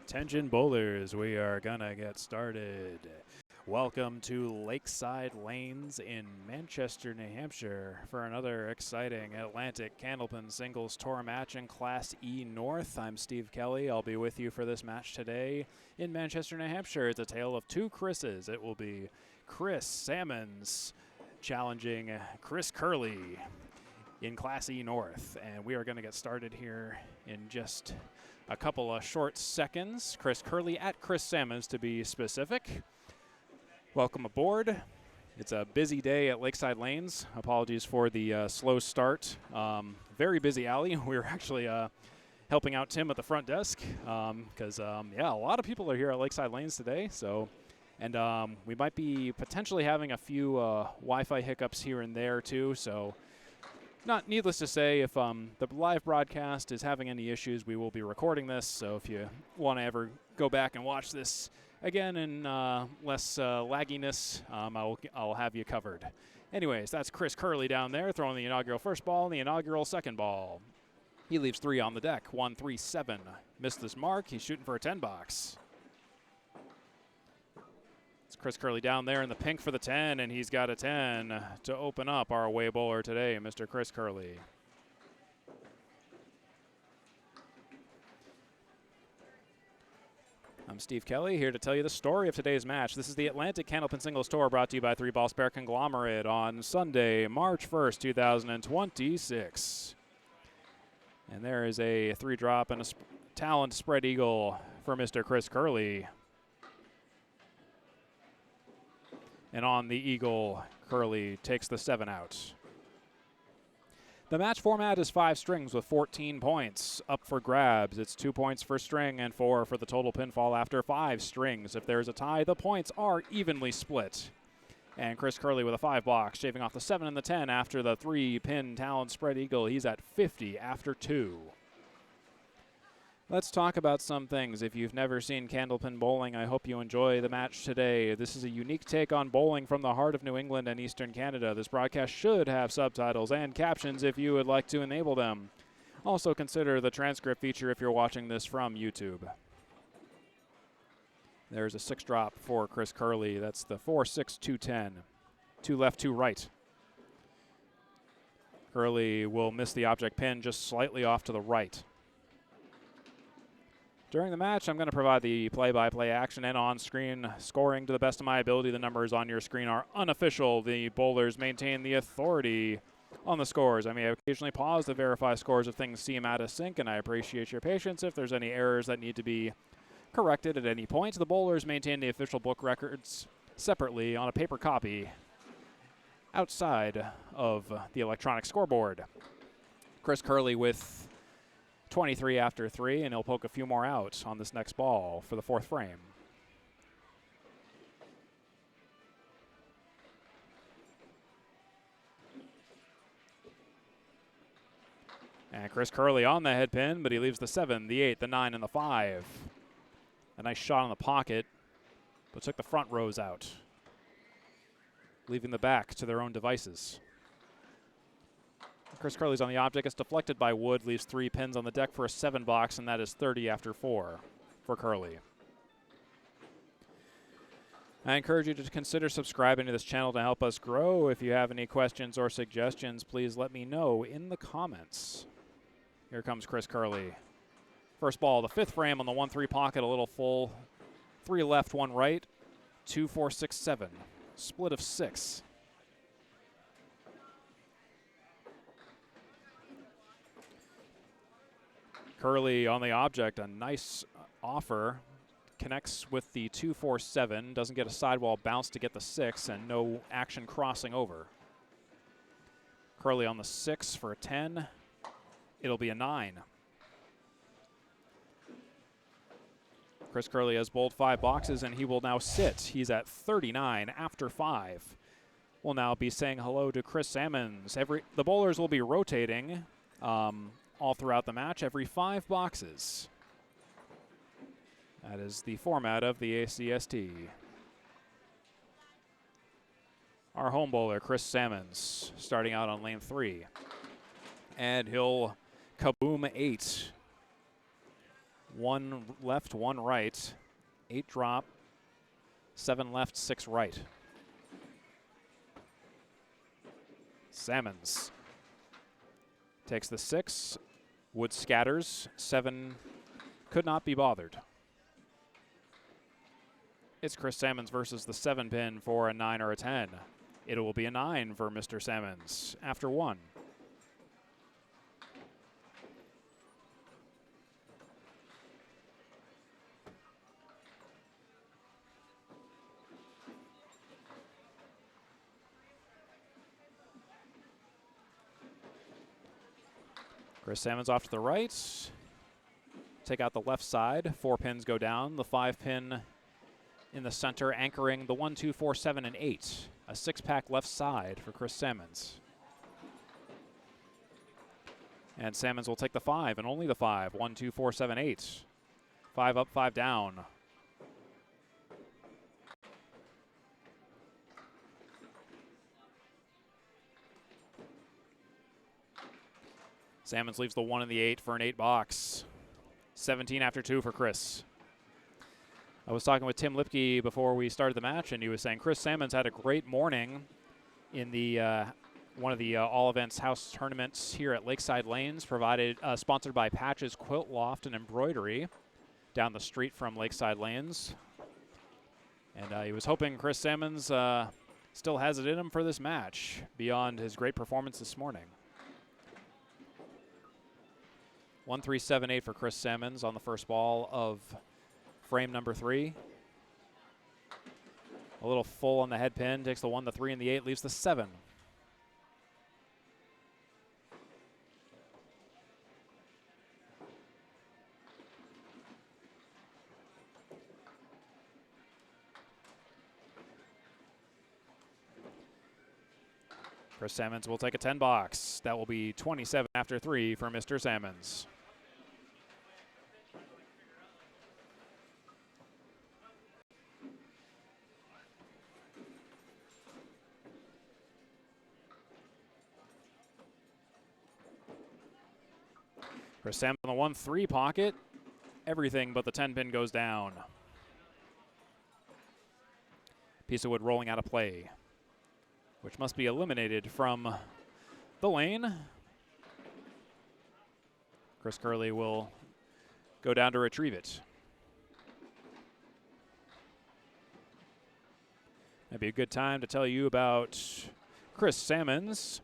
Attention bowlers, we are gonna get started. Welcome to Lakeside Lanes in Manchester, New Hampshire for another exciting Atlantic Candlepin Singles Tour match in Class E North. I'm Steve Kelly. I'll be with you for this match today in Manchester, New Hampshire. It's a tale of two Chris's. It will be Chris Salmons challenging Chris Curley in Class E North. And we are gonna get started here in just a couple of short seconds. Chris Curley at Chris Salmons to be specific. Welcome aboard. It's a busy day at Lakeside Lanes. Apologies for the slow start. Very busy alley. We were actually helping out Tim at the front desk because, yeah, a lot of people are here at Lakeside Lanes today. So, and we might be potentially having a few Wi-Fi hiccups here and there too. So, not needless to say, if the live broadcast is having any issues, we will be recording this. So if you want to ever go back and watch this again in less lagginess, I'll have you covered. Anyways, that's Chris Curley down there throwing the inaugural first ball and the inaugural second ball. He leaves 3 on the deck, 1, 3, 7. Missed this mark. He's shooting for a 10 box. Chris Curley down there in the pink for the 10, and he's got a 10 to open up our away bowler today, Mr. Chris Curley. I'm Steve Kelly, here to tell you the story of today's match. This is the Atlantic Candlepin Singles Tour brought to you by 3 Ball Spare Conglomerate on Sunday, March 1st, 2026. And there is a 3-drop and a talent spread eagle for Mr. Chris Curley. And on the eagle, Curley takes the 7 out. The match format is 5 strings with 14 points up for grabs. It's 2 points for string and 4 for the total pinfall after 5 strings. If there's a tie, the points are evenly split. And Chris Curley with a 5 box, shaving off the 7 and the 10 after the 3-pin talent spread eagle. He's at 50 after 2. Let's talk about some things. If you've never seen Candlepin bowling, I hope you enjoy the match today. This is a unique take on bowling from the heart of New England and Eastern Canada. This broadcast should have subtitles and captions if you would like to enable them. Also consider the transcript feature if you're watching this from YouTube. There's a 6-drop for Chris Curley. That's the 4-6-2-10. 2 left, 2 right. Curley will miss the object pin just slightly off to the right. During the match, I'm going to provide the play-by-play action and on-screen scoring to the best of my ability. The numbers on your screen are unofficial. The bowlers maintain the authority on the scores. I may occasionally pause to verify scores if things seem out of sync, and I appreciate your patience. If there's any errors that need to be corrected at any point, the bowlers maintain the official book records separately on a paper copy outside of the electronic scoreboard. Chris Curley with 23 after 3, and he'll poke a few more out on this next ball for the 4th frame. And Chris Curley on the head pin, but he leaves the 7, the 8, the 9, and the 5. A nice shot on the pocket, but took the front rows out, leaving the back to their own devices. Chris Curley's on the object. It's deflected by Wood, leaves 3 pins on the deck for a 7 box, and that is 30 after 4 for Curley. I encourage you to consider subscribing to this channel to help us grow. If you have any questions or suggestions, please let me know in the comments. Here comes Chris Curley. First ball, the 5th frame on the 1-3 pocket, a little full. 3 left, 1 right. 2, 4, 6, 7. Split of 6. Curley on the object, a nice offer. Connects with the 2-4-7. Doesn't get a sidewall bounce to get the 6, and no action crossing over. Curley on the 6 for a 10. It'll be a 9. Chris Curley has bowled 5 boxes, and he will now sit. He's at 39 after 5. We'll now be saying hello to Chris Salmons. The bowlers will be rotating all throughout the match, every 5 boxes. That is the format of the ACST. Our home bowler, Chris Salmons, starting out on lane 3. And he'll kaboom 8. 1 left, 1 right. 8 drop, 7 left, 6 right. Salmons takes the 6. Wood scatters. 7 could not be bothered. It's Chris Salmons versus the 7 pin for a 9 or a 10. It will be a 9 for Mr. Salmons after 1. Chris Salmons off to the right. Take out the left side. 4 pins go down. The 5 pin in the center, anchoring the 1, 2, 4, 7, and 8. A 6-pack left side for Chris Salmons. And Salmons will take the 5 and only the 5. 1, 2, 4, 7, 8. 5 up, 5 down. Salmons leaves the 1 and the 8 for an 8 box. 17 after 2 for Chris. I was talking with Tim Lipke before we started the match, and he was saying Chris Salmons had a great morning in the one of the All Events House tournaments here at Lakeside Lanes, sponsored by Patches Quilt Loft and Embroidery down the street from Lakeside Lanes. And he was hoping Chris Salmons still has it in him for this match beyond his great performance this morning. 1, 3, 7, 8 for Chris Salmons on the first ball of frame number 3. A little full on the head pin, takes the 1, the 3, and the 8, leaves the 7. Chris Salmons will take a 10 box. That will be 27 after 3 for Mr. Salmons. Chris Salmons on the 1, 3 pocket. Everything but the 10 pin goes down. Piece of wood rolling out of play, which must be eliminated from the lane. Chris Curley will go down to retrieve it. That'd be a good time to tell you about Chris Salmons.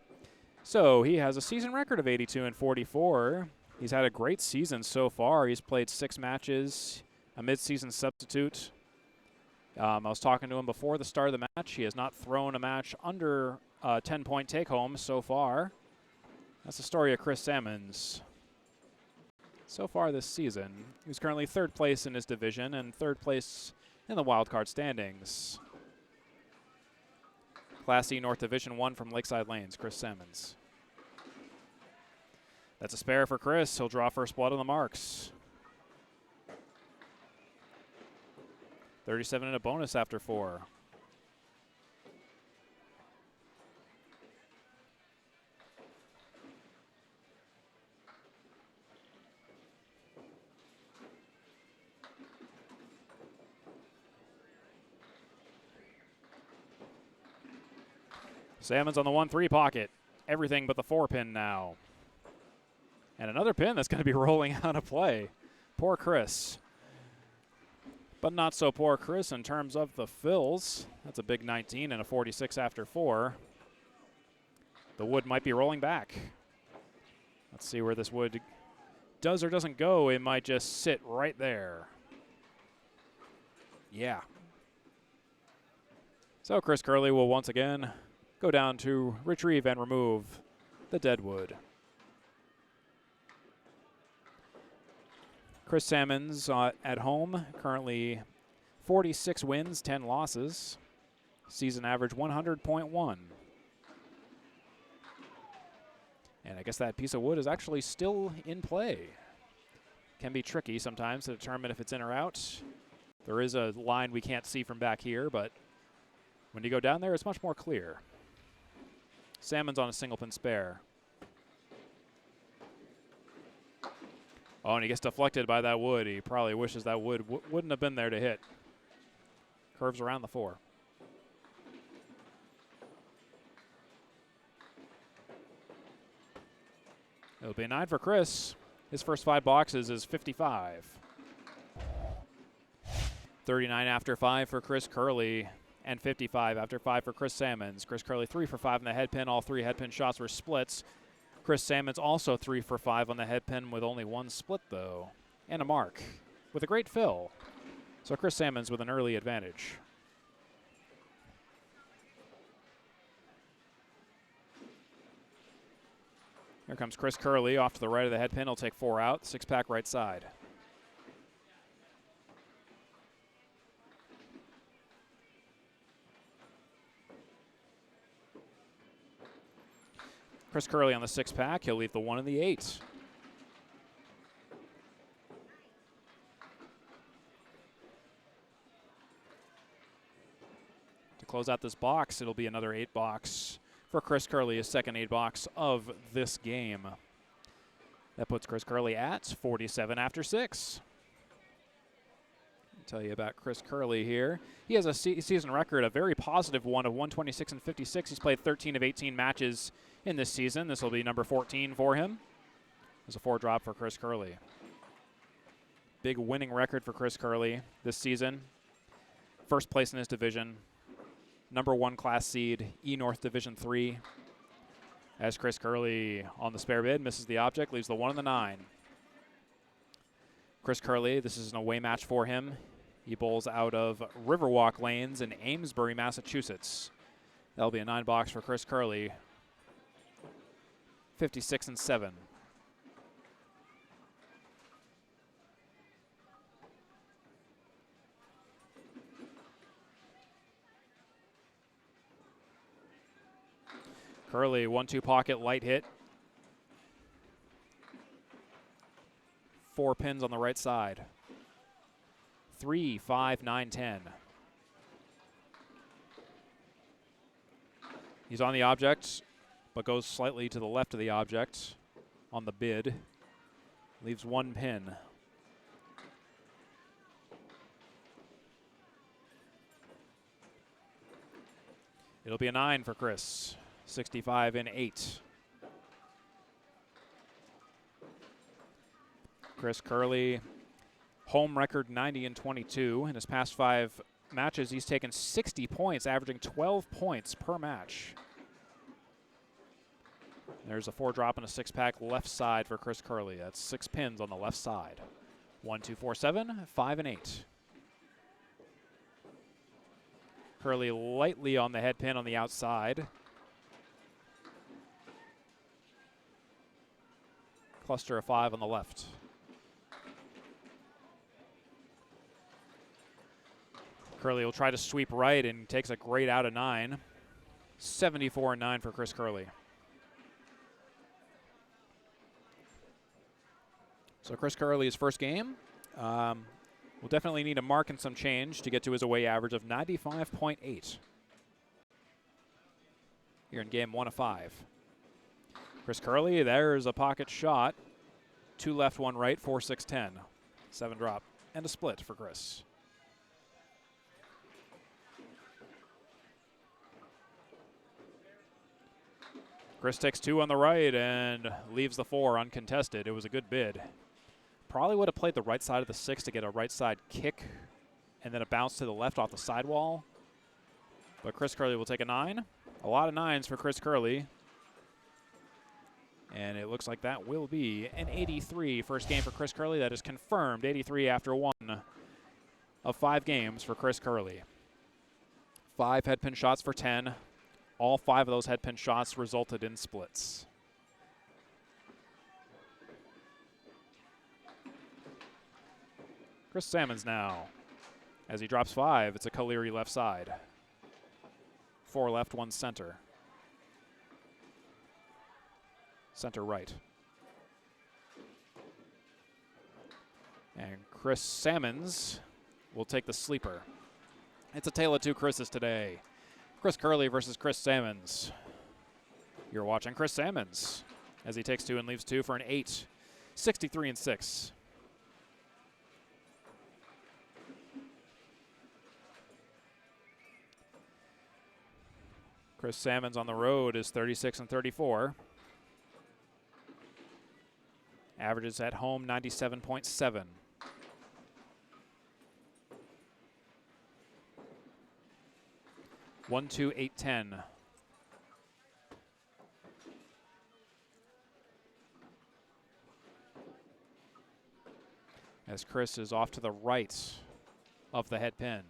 So he has a season record of 82 and 44. He's had a great season so far. He's played 6 matches, a mid-season substitute. I was talking to him before the start of the match. He has not thrown a match under a 10-point take-home so far. That's the story of Chris Salmons so far this season. He's currently 3rd place in his division and 3rd place in the wildcard standings. Class E North Division 1 from Lakeside Lanes, Chris Salmons. That's a spare for Chris. He'll draw first blood on the marks. 37 and a bonus after 4. Salmons on the 1-3 pocket. Everything but the 4 pin now. And another pin that's going to be rolling out of play. Poor Chris. But not so poor Chris in terms of the fills. That's a big 19 and a 46 after 4. The wood might be rolling back. Let's see where this wood does or doesn't go. It might just sit right there. Yeah. So Chris Curley will once again go down to retrieve and remove the dead wood. Chris Salmons at home, currently 46 wins, 10 losses. Season average 100.1. And I guess that piece of wood is actually still in play. Can be tricky sometimes to determine if it's in or out. There is a line we can't see from back here, but when you go down there, it's much more clear. Salmons on a single pin spare. Oh, and he gets deflected by that wood. He probably wishes that wood wouldn't have been there to hit. Curves around the 4. It'll be a 9 for Chris. His first 5 boxes is 55. 39 after 5 for Chris Curley, and 55 after 5 for Chris Salmons. Chris Curley 3 for 5 on the head pin. All 3 head pin shots were splits. Chris Salmons also 3 for 5 on the head pin with only 1 split, though, and a mark with a great fill. So Chris Salmons with an early advantage. Here comes Chris Curley off to the right of the head pin. He'll take 4 out, 6-pack right side. Chris Curley on the 6-pack. He'll leave the 1 and the 8. To close out this box, it'll be another 8 box for Chris Curley, his second 8 box of this game. That puts Chris Curley at 47 after 6. I'll tell you about Chris Curley here. He has a season record, a very positive one of 126 and 56. He's played 13 of 18 matches in this season. This will be number 14 for him. There's a 4 drop for Chris Curley. Big winning record for Chris Curley this season. First place in his division. Number 1 class seed, E-North Division 3. As Chris Curley on the spare bid, misses the object, leaves the 1 and the 9. Chris Curley, this is an away match for him. He bowls out of Riverwalk Lanes in Amesbury, Massachusetts. That'll be a 9 box for Chris Curley. 56 and 7. Curley, 1-2 pocket, light hit. 4 pins on the right side. 3, 5, 9, 10. He's on the object, but goes slightly to the left of the object on the bid. Leaves 1 pin. It'll be a 9 for Chris. 65 and 8. Chris Curley, home record 90 and 22. In his past 5 matches, he's taken 60 points, averaging 12 points per match. There's a 4 drop and a 6-pack left side for Chris Curley. That's 6 pins on the left side. 1, 2, 4, 7, 5 and 8. Curley lightly on the head pin on the outside. Cluster of 5 on the left. Curley will try to sweep right and takes a great out of 9. 74 and 9 for Chris Curley. So Chris Curley's first game will definitely need a mark and some change to get to his away average of 95.8. Here in game 1 of 5. Chris Curley, there's a pocket shot. 2 left, 1 right, 4, 6, 10. 7 drop and a split for Chris. Chris takes 2 on the right and leaves the 4 uncontested. It was a good bid. Probably would have played the right side of the 6 to get a right side kick and then a bounce to the left off the sidewall. But Chris Curley will take a 9. A lot of 9s for Chris Curley. And it looks like that will be an 83 first game for Chris Curley. That is confirmed 83 after 1 of 5 games for Chris Curley. 5 head pin shots for 10. All 5 of those head pin shots resulted in splits. Chris Salmons now. As he drops 5, it's a Caleri left side. 4 left, 1 center. Center right. And Chris Salmons will take the sleeper. It's a tale of 2 Chris's today. Chris Curley versus Chris Salmons. You're watching Chris Salmons as he takes 2 and leaves 2 for an 8. 63-6. Chris Salmons on the road is 36-34. Averages at home 97.7. One, 2, 8, 10. As Chris is off to the right of the head pin.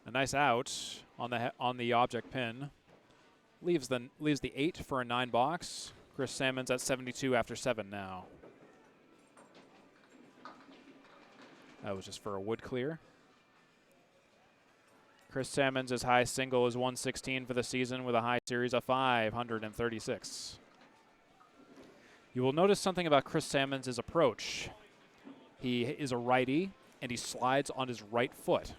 A nice out on the object pin. Leaves the 8 for a 9 box. Chris Salmons at 72 after 7 now. That was just for a wood clear. Chris Salmons' high single is 116 for the season with a high series of 536. You will notice something about Chris Salmons' approach. He is a righty and he slides on his right foot.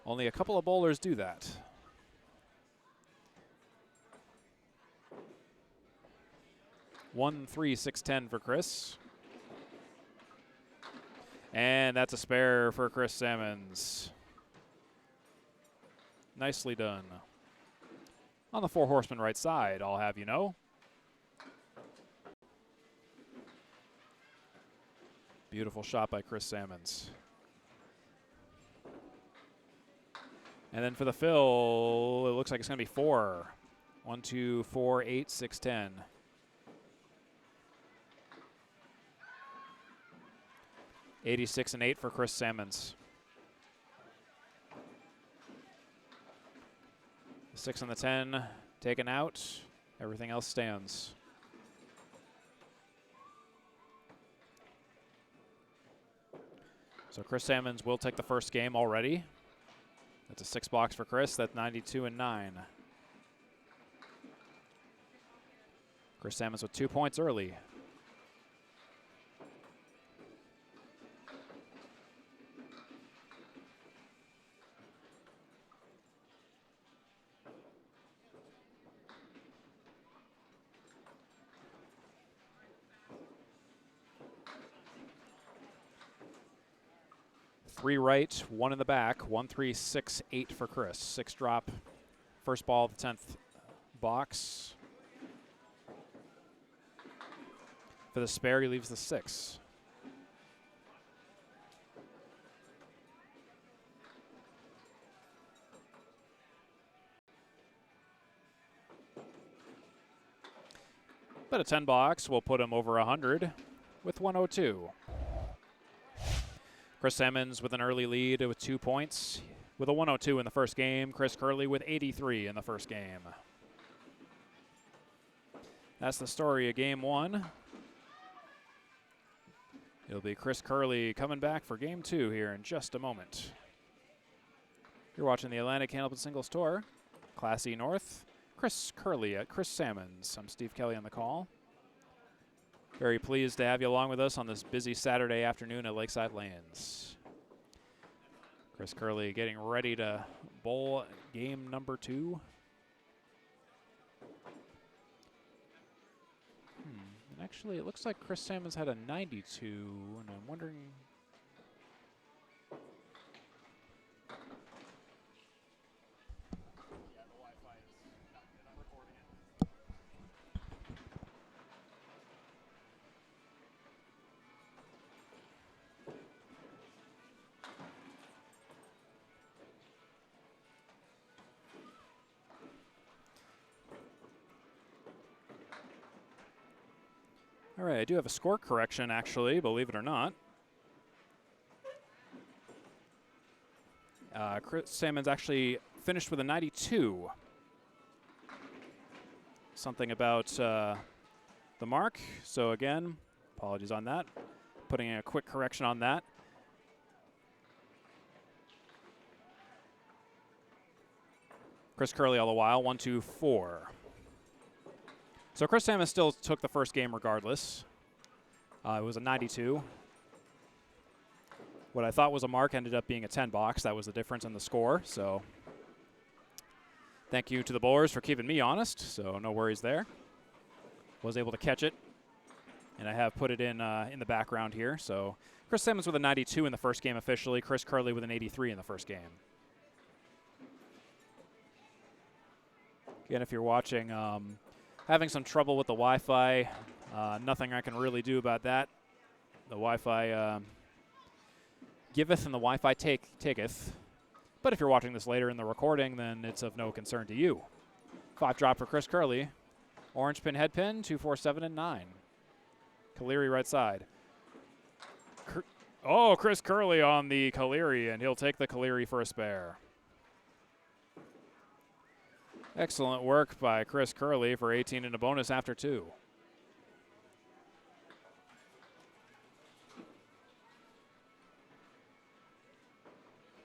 Only a couple of bowlers do that. One, 3, 6, 10 for Chris. And that's a spare for Chris Salmons. Nicely done. On the 4 horseman right side, I'll have you know. Beautiful shot by Chris Salmons. And then for the fill, it looks like it's going to be 4. 1, 2, 4, 8, 6, 10. $86-8 for Chris Salmons. 6 and the 10 taken out. Everything else stands. So Chris Salmons will take the first game already. That's a 6 box for Chris. That's 92-9. Chris Salmons with 2 points early. Three right, 1 in the back. 1, 3, 6, 8 for Chris. 6 drop. First ball of the 10th box. For the spare, he leaves the 6. But a 10 box will put him over 100 with 102. Chris Salmons with an early lead with 2 points. With a 102 in the first game. Chris Curley with 83 in the first game. That's the story of game 1. It'll be Chris Curley coming back for game 2 here in just a moment. You're watching the Atlantic Candlepin Singles Tour. Class E North. Chris Curley at Chris Salmons. I'm Steve Kelly on the call. Very pleased to have you along with us on this busy Saturday afternoon at Lakeside Lanes. Chris Curley getting ready to bowl game number 2. And actually, it looks like Chris Salmons had a 92, and I'm wondering... All right, I do have a score correction, actually, believe it or not. Chris Salmons actually finished with a 92. Something about the mark. So again, apologies on that. Putting in a quick correction on that. Chris Curley all the while, 1, 2, 4. So Chris Salmons still took the first game regardless. It was a 92. What I thought was a mark ended up being a 10 box. That was the difference in the score. So thank you to the bowlers for keeping me honest. So no worries there. Was able to catch it. And I have put it in the background here. So Chris Salmons with a 92 in the first game officially. Chris Curley with an 83 in the first game. Again, if you're watching, having some trouble with the Wi-Fi, nothing I can really do about that. The Wi-Fi giveth and the Wi-Fi taketh. But if you're watching this later in the recording, then it's of no concern to you. 5 drop for Chris Curley. Orange pin, head pin, 2, 4, 7, and 9. Caleri right side. Chris Curley on the Caleri, and he'll take the Caleri for a spare. Excellent work by Chris Curley for 18 and a bonus after 2.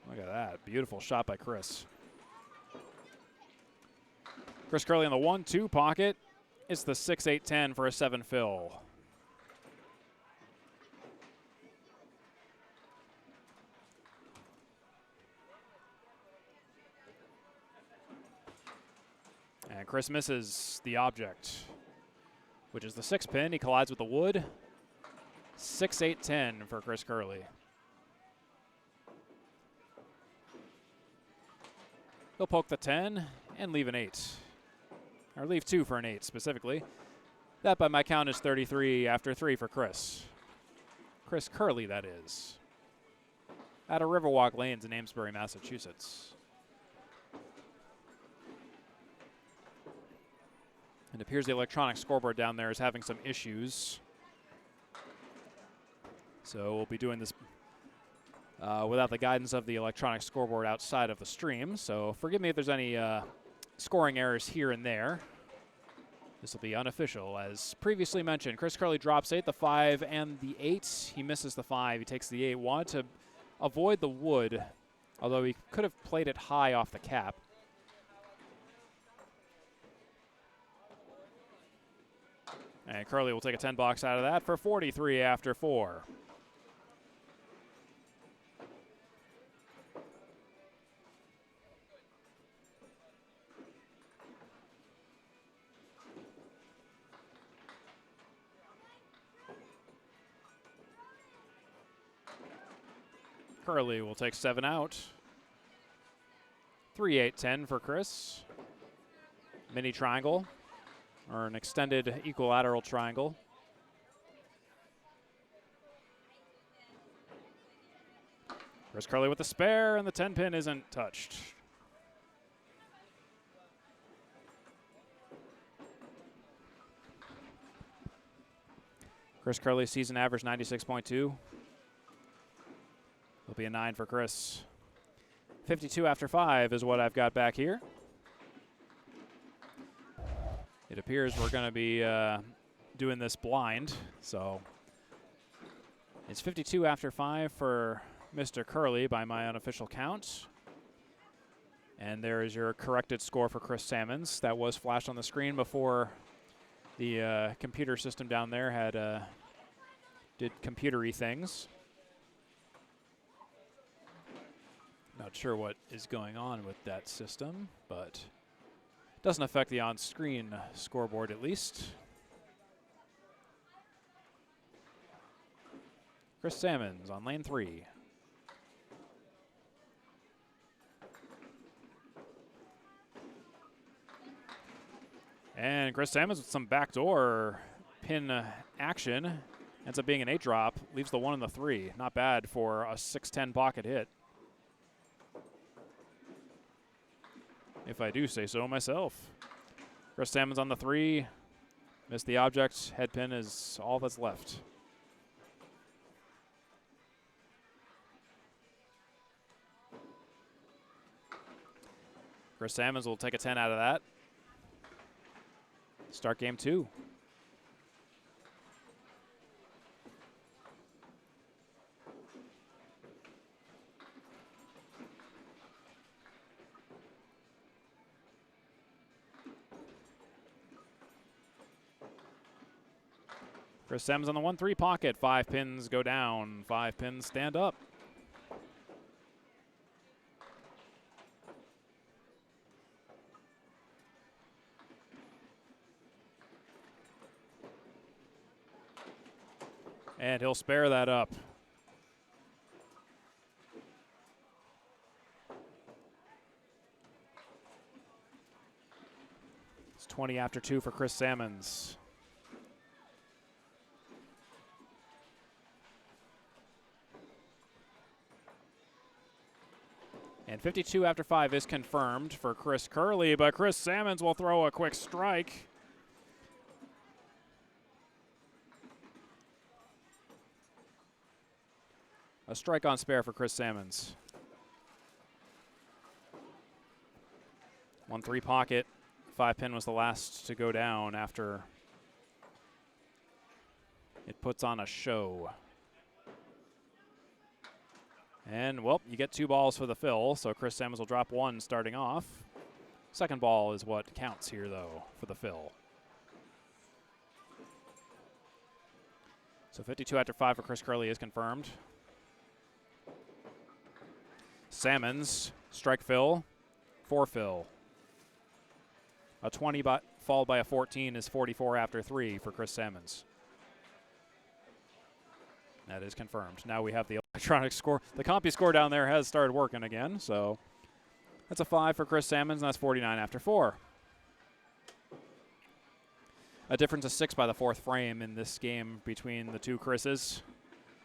Look at that. Beautiful shot by Chris. Chris Curley in the 1-2 pocket. It's the 6-8-10 for a 7 fill. And Chris misses the object, which is the 6 pin. He collides with the wood. 6-8-10 for Chris Curley. He'll poke the 10 and leave an 8. Or leave 2 for an 8 specifically. That by my count is 33 after 3 for Chris. Chris Curley, that is. Out of Riverwalk Lanes in Amesbury, Massachusetts. It appears the electronic scoreboard down there is having some issues. So we'll be doing this without the guidance of the electronic scoreboard outside of the stream. So forgive me if there's any scoring errors here and there. This will be unofficial. As previously mentioned, Chris Curley drops 8, the 5, and the 8. He misses the 5. He takes the 8. Wanted to avoid the wood, although he could have played it high off the cap. And Curley will take a 10 box out of that for 43 after 4. Curley will take 7 out. 3-8-10 for Chris. Mini triangle, or an extended equilateral triangle. Chris Curley with the spare, and the 10 pin isn't touched. Chris Curley season average 96.2. Will be a 9 for Chris. 52 after 5 is what I've got back here. It appears we're going to be doing this blind, so it's 52 after 5 for Mr. Curley by my unofficial count. And there is your corrected score for Chris Salmons. That was flashed on the screen before the computer system down there had did computery things. Not sure what is going on with that system, but doesn't affect the on-screen scoreboard at least. Chris Salmons on lane 3. And Chris Salmons with some backdoor pin action. Ends up being an 8 drop. Leaves the 1 and the 3. Not bad for a 6-10 pocket hit, if I do say so myself. Chris Salmons on the 3. Missed the object. Head pin is all that's left. Chris Salmons will take a 10 out of that. Start game 2. Chris Salmons on the 1-3 pocket. 5 pins go down. 5 pins stand up. And he'll spare that up. It's 20 after 2 for Chris Salmons. And 52 after 5 is confirmed for Chris Curley, but Chris Salmons will throw a quick strike. A strike on spare for Chris Salmons. 1-3 pocket. 5-pin was the last to go down after it puts on a show. And, well, you get 2 balls for the fill, so Chris Salmons will drop 1 starting off. Second ball is what counts here, though, for the fill. So 52 after 5 for Chris Curley is confirmed. Salmons, strike fill, 4 fill. A 20 followed by a 14 is 44 after 3 for Chris Salmons. That is confirmed. Now we have the electronic score. The compy score down there has started working again, so that's a 5 for Chris Salmons, and that's 49 after 4. A difference of 6 by the 4th frame in this game between the two Chris's.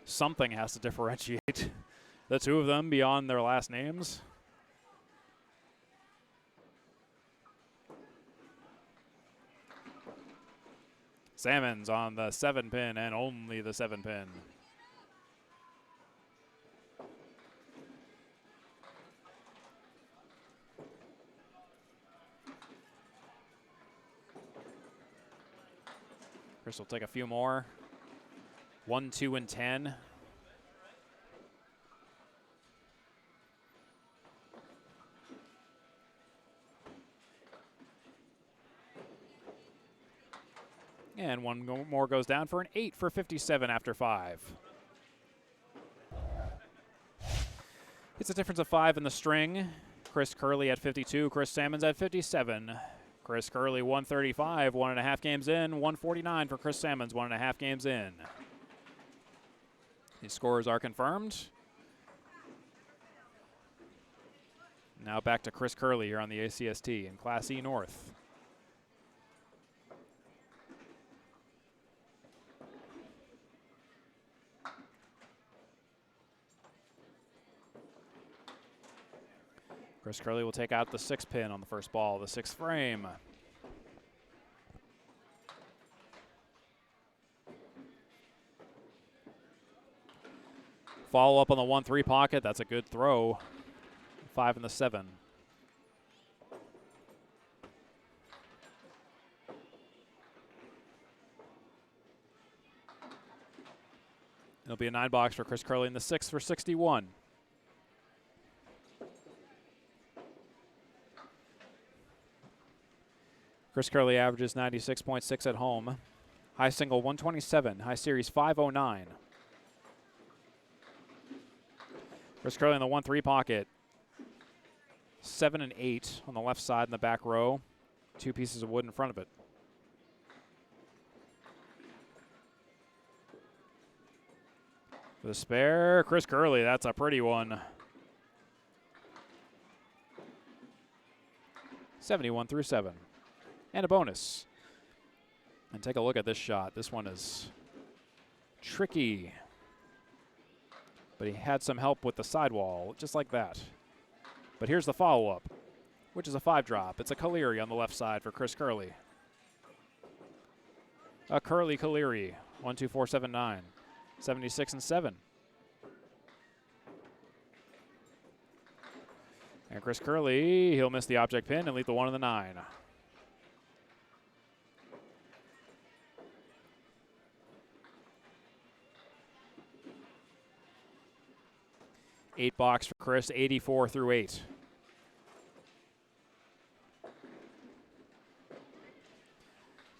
Something has to differentiate the two of them beyond their last names. Salmons on the 7-pin and only the 7-pin. Chris will take a few more. 1, 2, and 10. And 1 more goes down for an 8 for 57 after 5. It's a difference of 5 in the string. Chris Curley at 52, Chris Salmons at 57. Chris Curley 135, 1.5 games in. 149 for Chris Salmons, 1.5 games in. These scores are confirmed. Now back to Chris Curley here on the ACST in Class E North. Chris Curley will take out the 6-pin on the first ball, the 6th frame. Follow up on the 1-3 pocket. That's a good throw. 5 and the 7. It'll be a 9-box for Chris Curley in the 6th for 61. Chris Curley averages 96.6 at home. High single 127, high series 509. Chris Curley in the 1-3 pocket. 7 and 8 on the left side in the back row. 2 pieces of wood in front of it. For the spare, Chris Curley, that's a pretty one. 71 through 7. And a bonus. And take a look at this shot. This one is tricky. But he had some help with the sidewall, just like that. But here's the follow-up, which is a 5-drop. It's a Caleri on the left side for Chris Curley. A Curley Caleri, 1, 2, 4, 7, 9. 76 and 7. And Chris Curley, he'll miss the object pin and leave the 1 and the 9. Eight box for Chris, 84 through 8.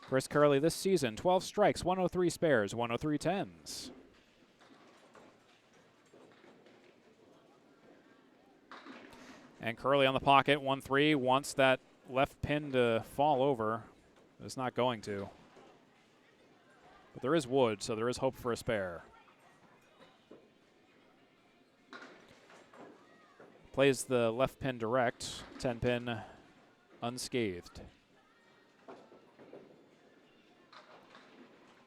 Chris Curley this season, 12 strikes, 103 spares, 103 tens. And Curley on the pocket, 1-3, wants that left pin to fall over. It's not going to. But there is wood, so there is hope for a spare. Plays the left pin direct, 10 pin unscathed.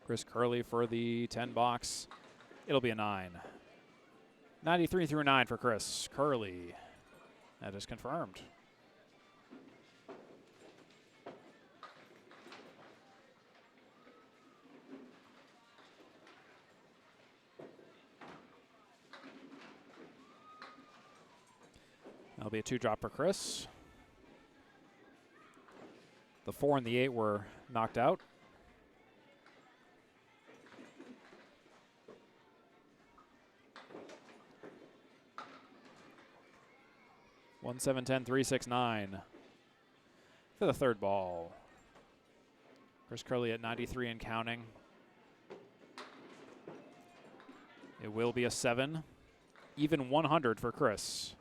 Chris Curley for the 10 box. It'll be a 9. 93 through 9 for Chris Curley. That is confirmed. That'll be a 2-drop for Chris. The 4 and the 8 were knocked out. One, 7, 10, 3, 6, 9 for the third ball. Chris Curley at 93 and counting. It will be a 7. Even 100 for Chris.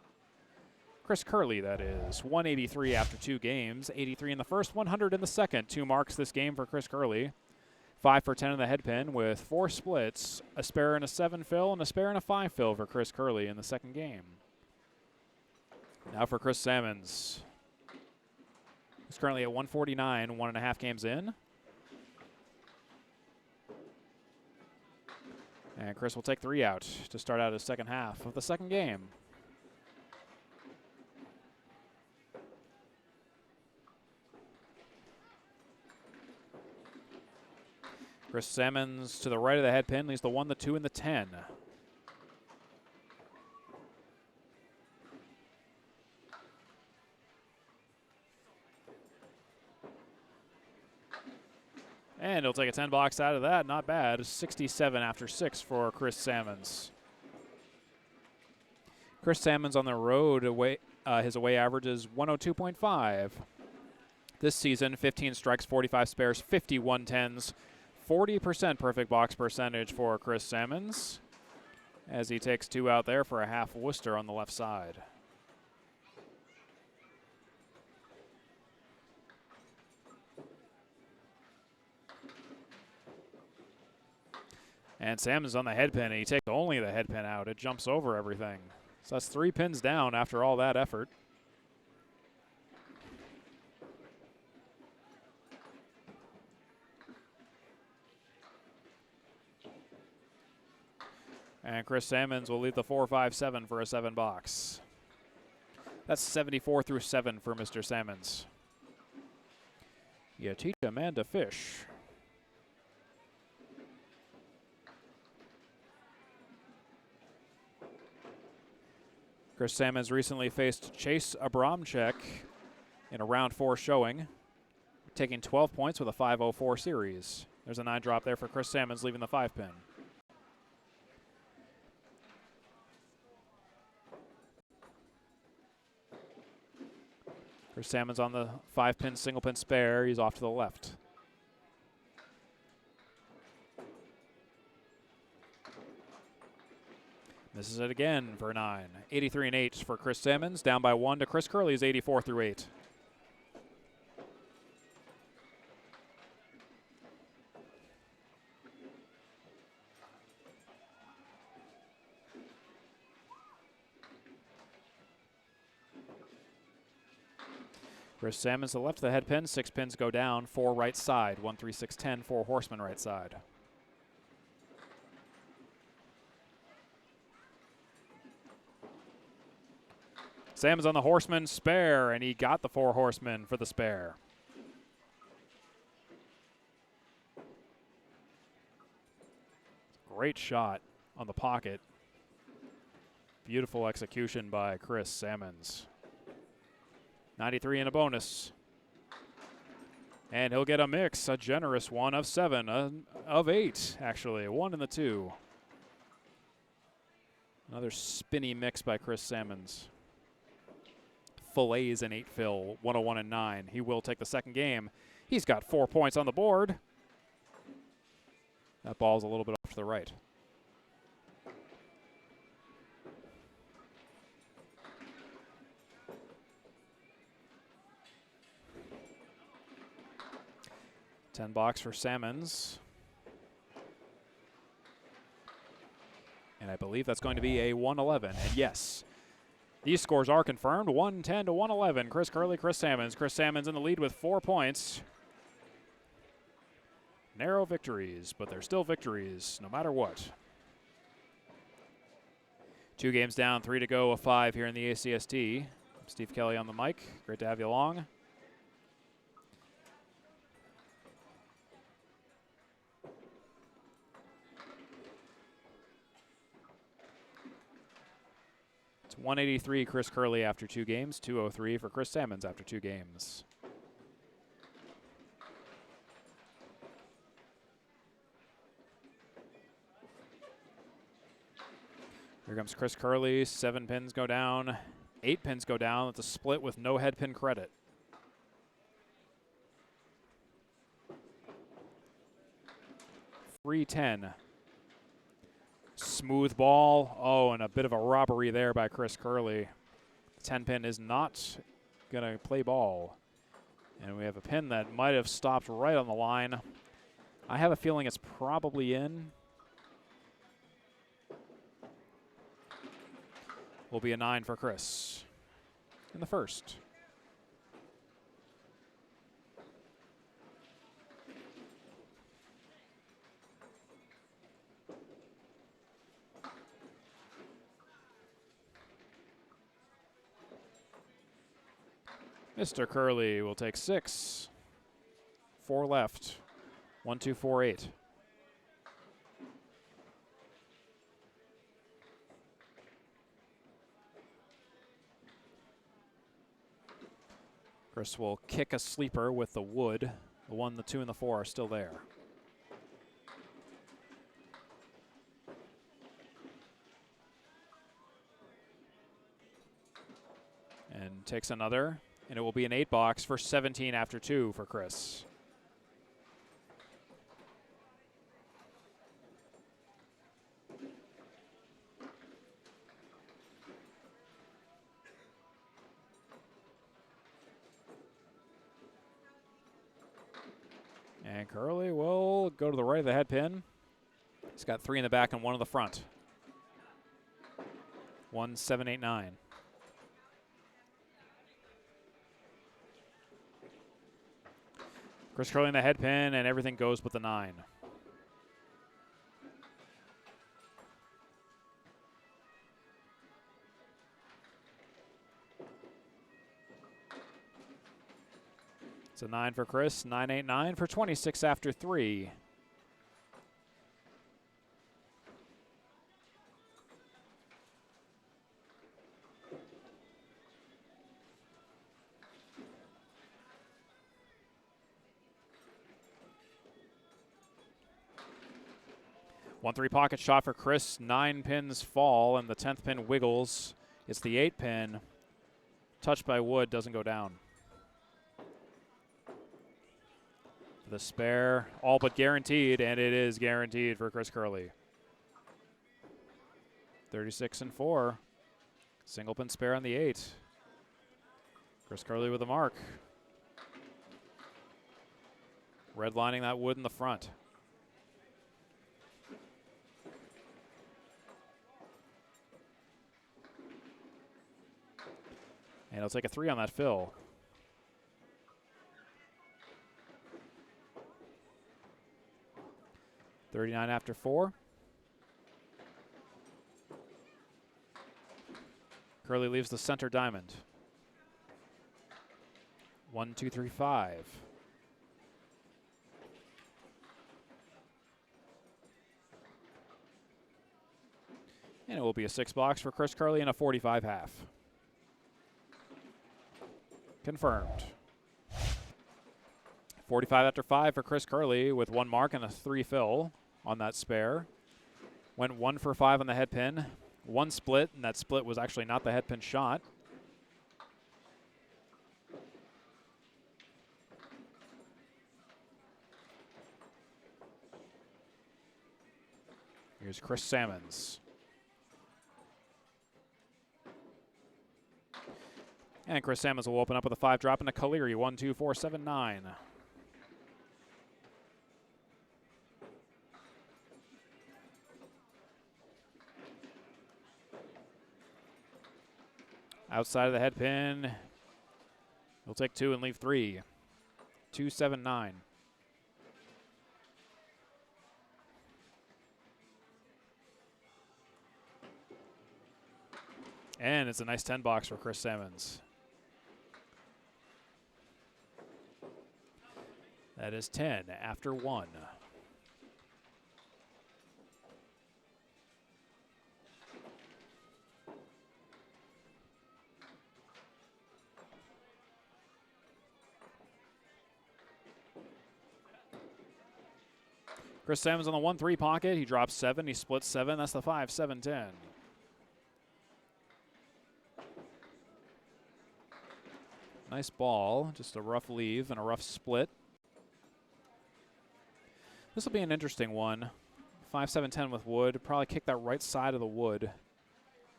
Chris Curley, that is. 183 after 2 games. 83 in the first, 100 in the second. 2 marks this game for Chris Curley. 5 for 10 in the head pin with 4 splits. A spare and a 7 fill and a spare and a 5 fill for Chris Curley in the second game. Now for Chris Salmons. He's currently at 149, 1.5 games in. And Chris will take 3 out to start out his second half of the second game. Chris Salmons to the right of the head pin leaves the 1, the 2, and the 10. And he'll take a 10 box out of that. Not bad. 67 after 6 for Chris Salmons. Chris Salmons on the road, his away average is 102.5. This season, 15 strikes, 45 spares, 51 tens. 40% perfect box percentage for Chris Salmons as he takes 2 out there for a half Worcester on the left side. And Salmons on the head pin, and he takes only the head pin out. It jumps over everything. So that's 3 pins down after all that effort. And Chris Salmons will leave the 4, 5, 7 for a 7 box. That's 74 through 7 for Mr. Salmons. You teach a man to fish. Chris Salmons recently faced Chase Abramczyk in a round 4 showing, taking 12 points with a 504 series. There's a 9 drop there for Chris Salmons, leaving the 5 pin. Chris Salmons on the 5 pin, single pin spare. He's off to the left. This is it again for 9. 83 and 8 for Chris Salmons. Down by 1 to Chris Curley's 84 through 8. Chris Salmons to the left of the head pin. 6 pins go down. 4 right side. 1, 3, 6, 10. 4 horsemen right side. Salmons on the horseman spare, and he got the 4 horsemen for the spare. Great shot on the pocket. Beautiful execution by Chris Salmons. 93 and a bonus. And he'll get a mix, a generous one of 7, of 8, actually. 1 in the 2. Another spinny mix by Chris Salmons. Fillets and 8 fill, 101 and 9. He will take the second game. He's got 4 points on the board. That ball's a little bit off to the right. $10 for Salmons. And I believe that's going to be a 111. And yes, these scores are confirmed. 110 to 111. Chris Curley, Chris Salmons. Chris Salmons in the lead with 4 points. Narrow victories, but they're still victories no matter what. 2 games down, 3 to go, a 5 here in the ACST. I'm Steve Kelly on the mic. Great to have you along. It's 183 Chris Curley after 2 games, 203 for Chris Salmons after 2 games. Here comes Chris Curley. 7 pins go down. 8 pins go down. It's a split with no head pin credit. Free 10. Smooth ball. Oh, and a bit of a robbery there by Chris Curley. 10 pin is not going to play ball. And we have a pin that might have stopped right on the line. I have a feeling it's probably in. Will be a 9 for Chris in the first. Mr. Curley will take 6. 4 left. 1, 2, 4, 8. Chris will kick a sleeper with the wood. The 1, the 2, and the 4 are still there. And takes another, and it will be an 8 box for 17 after 2 for Chris. And Curley will go to the right of the head pin. He's got 3 in the back and 1 in the front. 1, 7, 8, 9. Chris Curley in the head pin, and everything goes with the 9. It's a 9 for Chris, 9, 8, 9 for 26 after 3. One 3 pocket shot for Chris. 9 pins fall, and the 10th pin wiggles. It's the 8 pin. Touched by wood, doesn't go down. The spare, all but guaranteed, and it is guaranteed for Chris Curley. 36 and 4. Single pin spare on the 8. Chris Curley with a mark. Redlining that wood in the front. And he'll take a 3 on that fill. $39 after 4. Curley leaves the center diamond. 1, 2, 3, 5. And it will be a 6 box for Chris Curley and a 45 half. Confirmed. 45 after 5 for Chris Curley with 1 mark and a 3 fill on that spare. Went 1 for 5 on the head pin. 1 split, and that split was actually not the head pin shot. Here's Chris Salmons. And Chris Salmons will open up with a 5 drop and a Caleri. 1, 2, 4, 7, 9. Outside of the head pin. He'll take 2 and leave 3. 2-7-9. And it's a nice 10 box for Chris Salmons. That is 10 after 1. Chris Salmons on the 1-3 pocket. He drops 7. He splits 7. That's the 5-7-10. Nice ball. Just a rough leave and a rough split. This will be an interesting one. 5-7-10 with wood. Probably kick that right side of the wood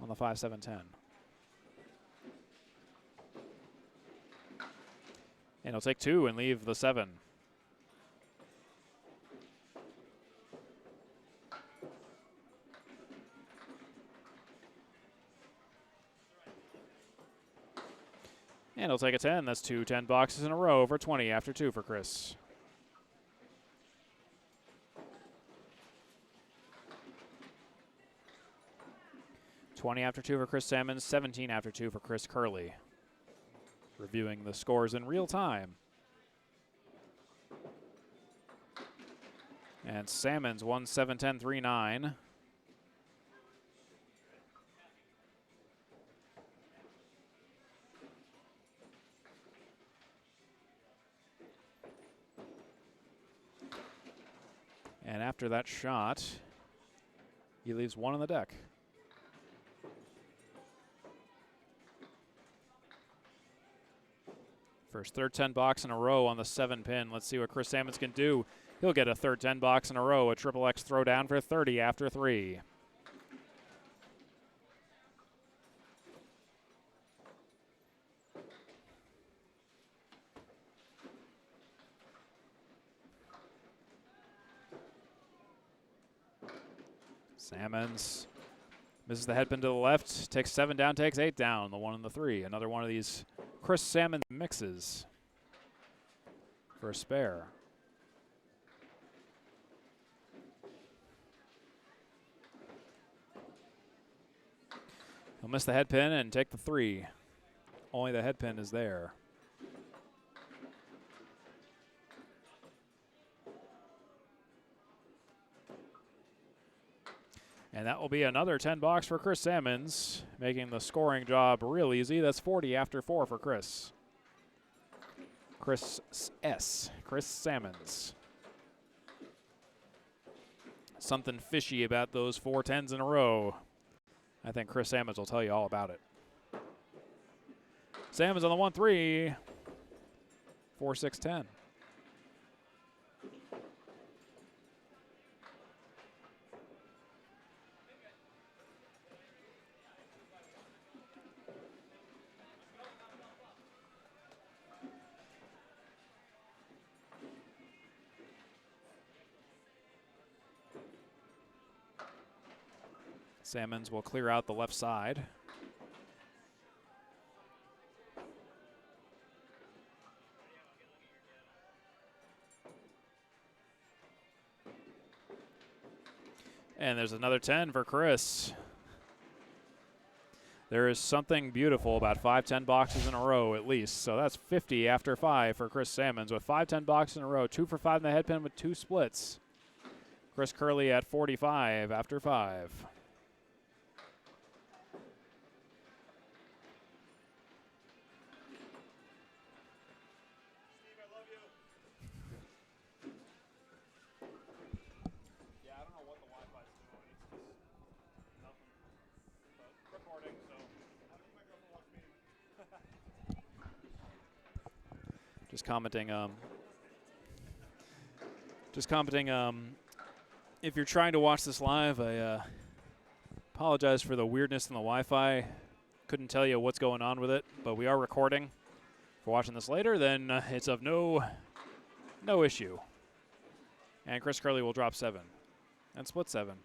on the 5-7-10. And he'll take 2 and leave the 7. And he'll take a 10. That's 2 10 boxes in a row for 20 after 2 for Chris. $20 after 2 for Chris Salmons, 17 after 2 for Chris Curley. Reviewing the scores in real time. And Salmons 1-7-10-3-9. And after that shot, he leaves 1 on the deck. First third 10 box in a row on the 7 pin. Let's see what Chris Salmons can do. He'll get a third 10 box in a row, a triple X throwdown for 30 after 3. Salmons misses the head pin to the left, takes 7 down, takes 8 down, the 1 and the 3. Another one of these Chris Salmons mixes for a spare. He'll miss the head pin and take the 3. Only the head pin is there. And that will be another 10 box for Chris Salmons, making the scoring job real easy. That's 40 after 4 for Chris. Chris Salmons. Something fishy about those 4 10s in a row. I think Chris Salmons will tell you all about it. Salmons on the 1-3. 4-6-10. Salmons will clear out the left side. And there's another 10 for Chris. There is something beautiful about 5 10 boxes in a row at least. So that's 50 after 5 for Chris Salmons with 5 10 boxes in a row. 2 for 5 in the head pin with 2 splits. Chris Curley at 45 after 5. Just commenting, if you're trying to watch this live, I apologize for the weirdness in the Wi-Fi. Couldn't tell you what's going on with it, but we are recording. If you're watching this later, then it's of no issue. And Chris Curley will drop 7 and split 7.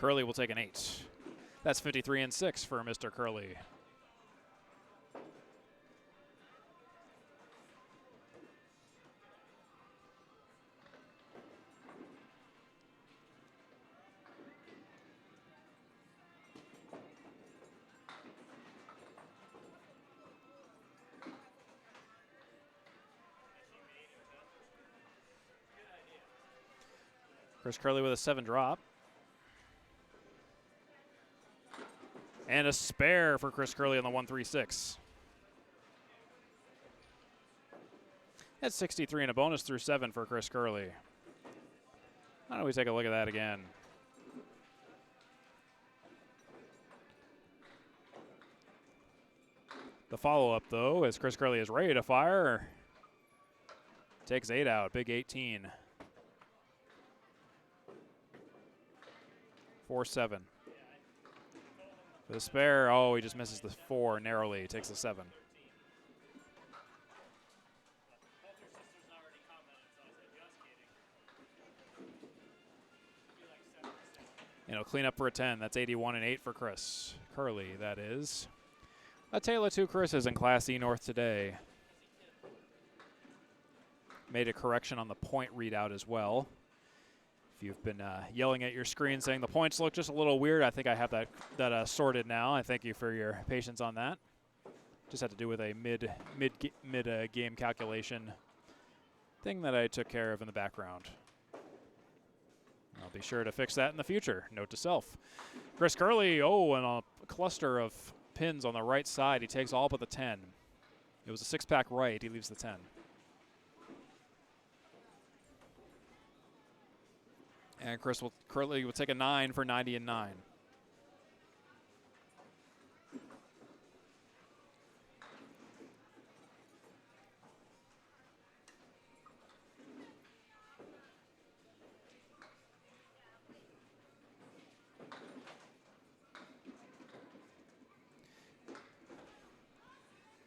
Curley will take an 8. That's 53 and 6 for Mr. Curley. Chris Curley with a 7 drop. And a spare for Chris Curley on the 136. That's 63 and a bonus through 7 for Chris Curley. Why don't we take a look at that again? The follow-up, though, as Chris Curley is ready to fire. Takes 8 out, big 18. 4-7. For the spare, oh, he just misses the 4 narrowly. Takes a 7. And he'll clean up for a 10. That's 81 and 8 for Chris Curley, that is. A tale of two Chris's in Class E North today. Made a correction on the point readout as well. If you've been yelling at your screen saying the points look just a little weird, I think I have that sorted now. I thank you for your patience on that. Just had to do with a mid game calculation thing that I took care of in the background. I'll be sure to fix that in the future. Note to self. Chris Curley, oh, and a cluster of pins on the right side. He takes all but the 10. It was a 6-pack right. He leaves the 10. And Curley will take a 9 for 90 and 9.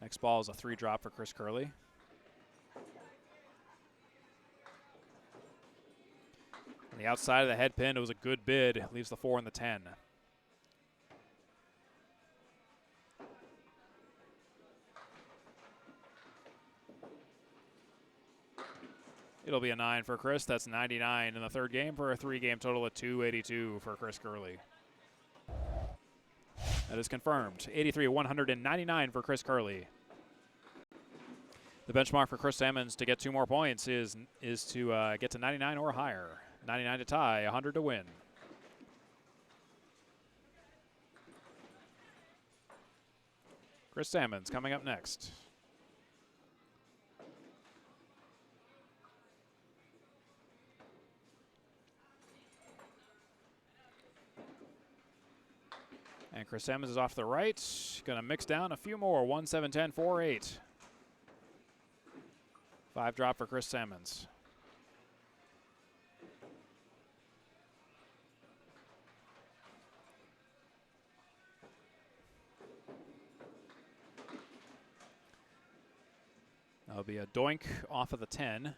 Next ball is a 3 drop for Chris Curley. On the outside of the head pin, it was a good bid. Leaves the 4 and the 10. It'll be a 9 for Chris. That's 99 in the third game for a 3-game total of 282 for Chris Curley. That is confirmed. 83, 199 for Chris Curley. The benchmark for Chris Salmons to get 2 more points is to get to 99 or higher. 99 to tie, 100 to win. Chris Salmons coming up next. And Chris Salmons is off to the right. Going to mix down a few more. 1, 7, 10, 4, 8. 5 drop for Chris Salmons. That'll be a doink off of the 10.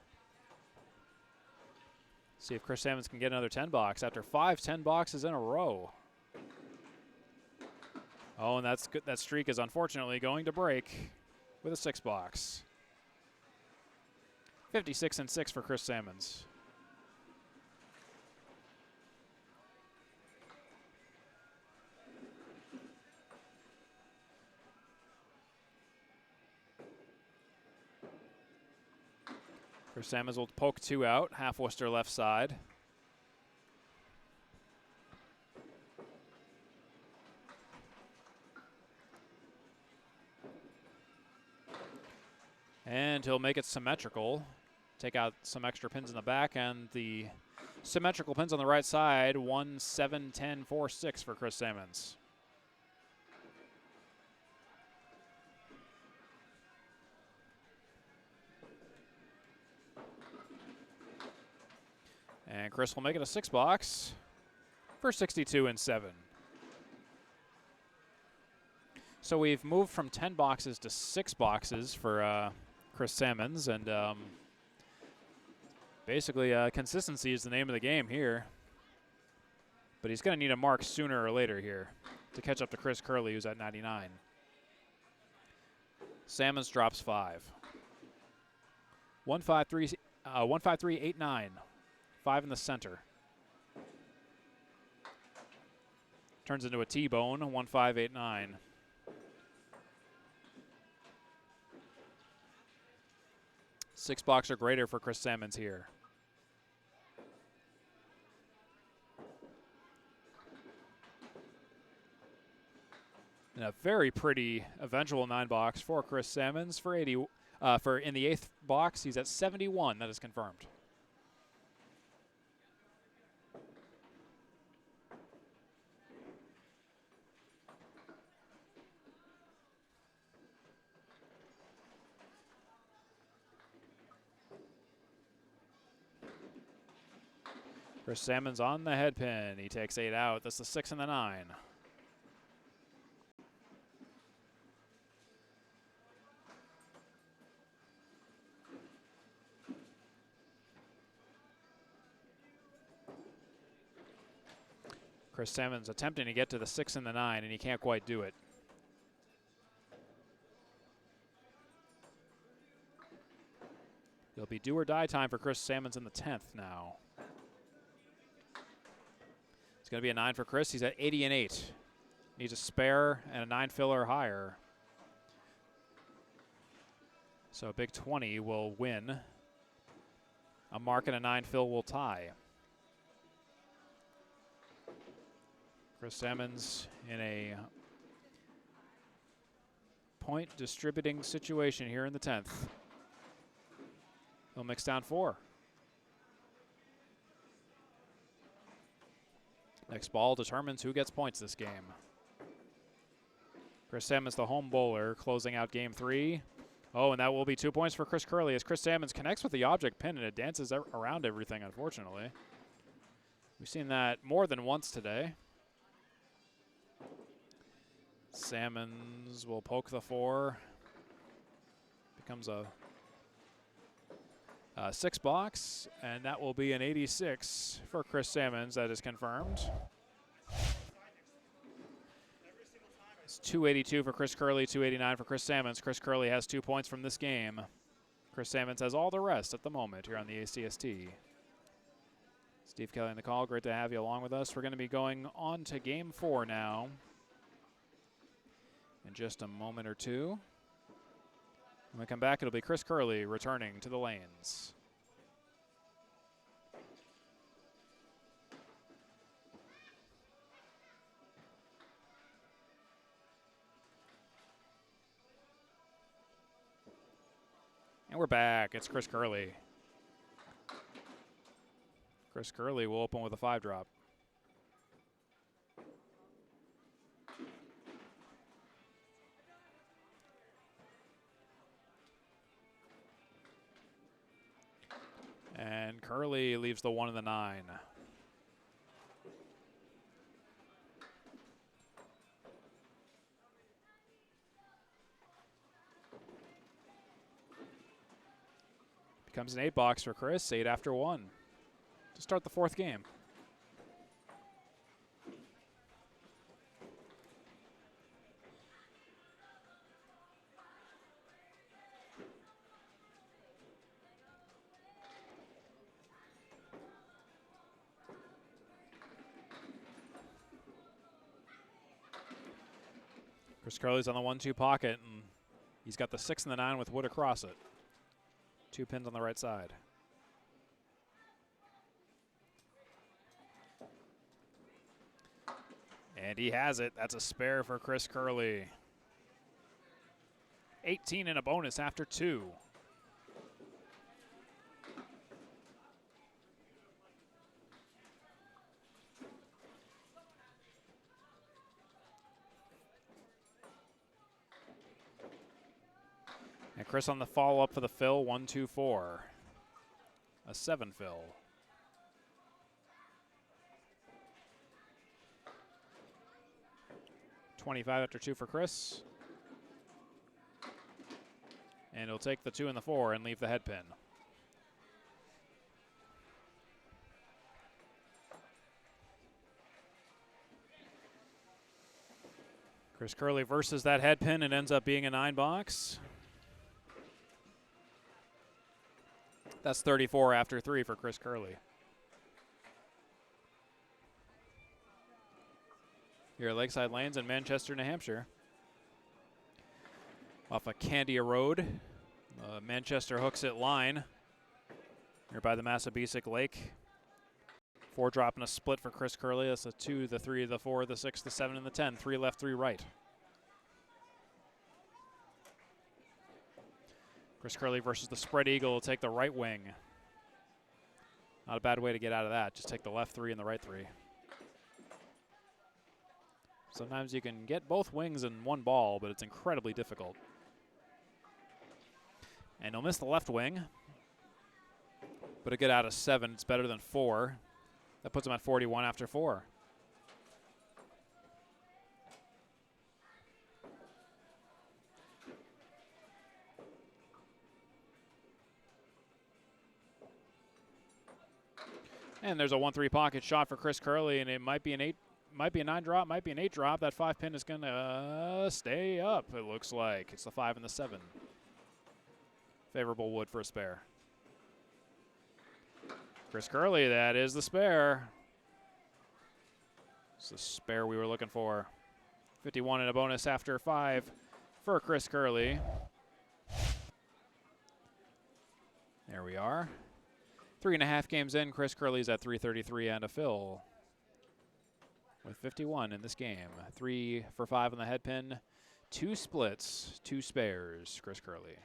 See if Chris Salmons can get another 10 box after 5 10 boxes in a row. Oh, and that's good. That streak is unfortunately going to break with a 6 box. 56 and 6 for Chris Salmons. Chris Salmons will poke 2 out, half Worcester left side. And he'll make it symmetrical. Take out some extra pins in the back, and the symmetrical pins on the right side, 1, 7, 10, 4, 6 for Chris Salmons. And Chris will make it a 6 box for 62 and 7. So we've moved from 10 boxes to 6 boxes for Chris Salmons, and basically consistency is the name of the game here. But he's going to need a mark sooner or later here to catch up to Chris Curley, who's at 99. Salmons drops 5. 153.89. 5 in the center. Turns into a T-bone, 1.589. Six box or greater for Chris Salmons here. And a very pretty eventual 9 box for Chris Salmons for 80. For in the 8th box, he's at 71. That is confirmed. Chris Salmons on the head pin. He takes 8 out. That's the 6 and the 9. Chris Salmons attempting to get to the 6 and the 9, and he can't quite do it. It'll be do or die time for Chris Salmons in the 10th now. It's going to be a 9 for Chris. He's at 80 and 8. Needs a spare and a 9 fill or higher. So a big 20 will win. A mark and a 9 fill will tie. Chris Salmons in a point distributing situation here in the 10th. He'll mix down 4. Next ball determines who gets points this game. Chris Salmons, the home bowler, closing out game 3. Oh, and that will be 2 points for Chris Curley as Chris Salmons connects with the object pin and it dances around everything, unfortunately. We've seen that more than once today. Salmons will poke the 4. Becomes a 6 box, and that will be an 86 for Chris Salmons. That is confirmed. It's 282 for Chris Curley, 289 for Chris Salmons. Chris Curley has 2 points from this game. Chris Salmons has all the rest at the moment here on the ACST. Steve Kelly on the call. Great to have you along with us. We're going to be going on to game 4 now in just a moment or two. When we come back, it'll be Chris Curley returning to the lanes. And we're back. It's Chris Curley. Chris Curley will open with a 5-drop. And Curley leaves the 1 and the 9. Becomes an 8 box for Chris, 8 after 1 to start the 4th game. Chris Curley's on the 1-2 pocket, and he's got the 6 and the 9 with wood across it. 2 pins on the right side. And he has it. That's a spare for Chris Curley. 18 and a bonus after 2. And Chris on the follow-up for the fill, 1-2-4. A 7 fill. $25 after 2 for Chris. And he'll take the 2 and the 4 and leave the head pin. Chris Curley versus that head pin and ends up being a 9-box. That's 34 after 3 for Chris Curley. Here at Lakeside Lanes in Manchester, New Hampshire. Off of Candia Road, Manchester Hooksett line. Here by the Massabesic Lake. 4 drop and a split for Chris Curley. That's the 2, the 3, the 4, the 6, the 7, and the 10. 3 left, 3 right. Chris Curley versus the spread eagle will take the right wing. Not a bad way to get out of that. Just take the left 3 and the right 3. Sometimes you can get both wings in one ball, but it's incredibly difficult. And he'll miss the left wing, but a good out of 7. It's better than 4. That puts him at 41 after 4. And there's a 1-3 pocket shot for Chris Curley, and it might be an 8. Might be a 9 drop, might be an 8 drop. That 5 pin is going to stay up, it looks like. It's the 5 and the 7. Favorable wood for a spare. Chris Curley, that is the spare. It's the spare we were looking for. 51 and a bonus after 5 for Chris Curley. There we are. 3.5 games in, Chris Curley's at 333 and a fill. With 51 in this game. 3 for 5 on the head pin. 2 splits, 2 spares, Chris Curley.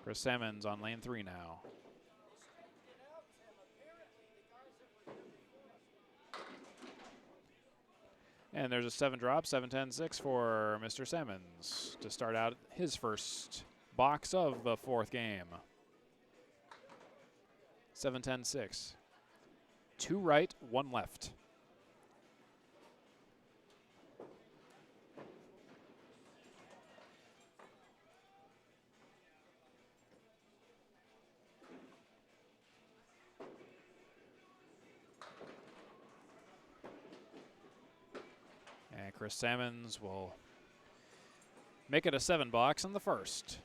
Chris Salmons on lane 3 now. And there's a 7 drop, 7-10-6 for Mr. Salmons to start out his first box of the 4th game. 7-10-6. 2 right, 1 left. And Chris Salmons will make it a 7 box in the first.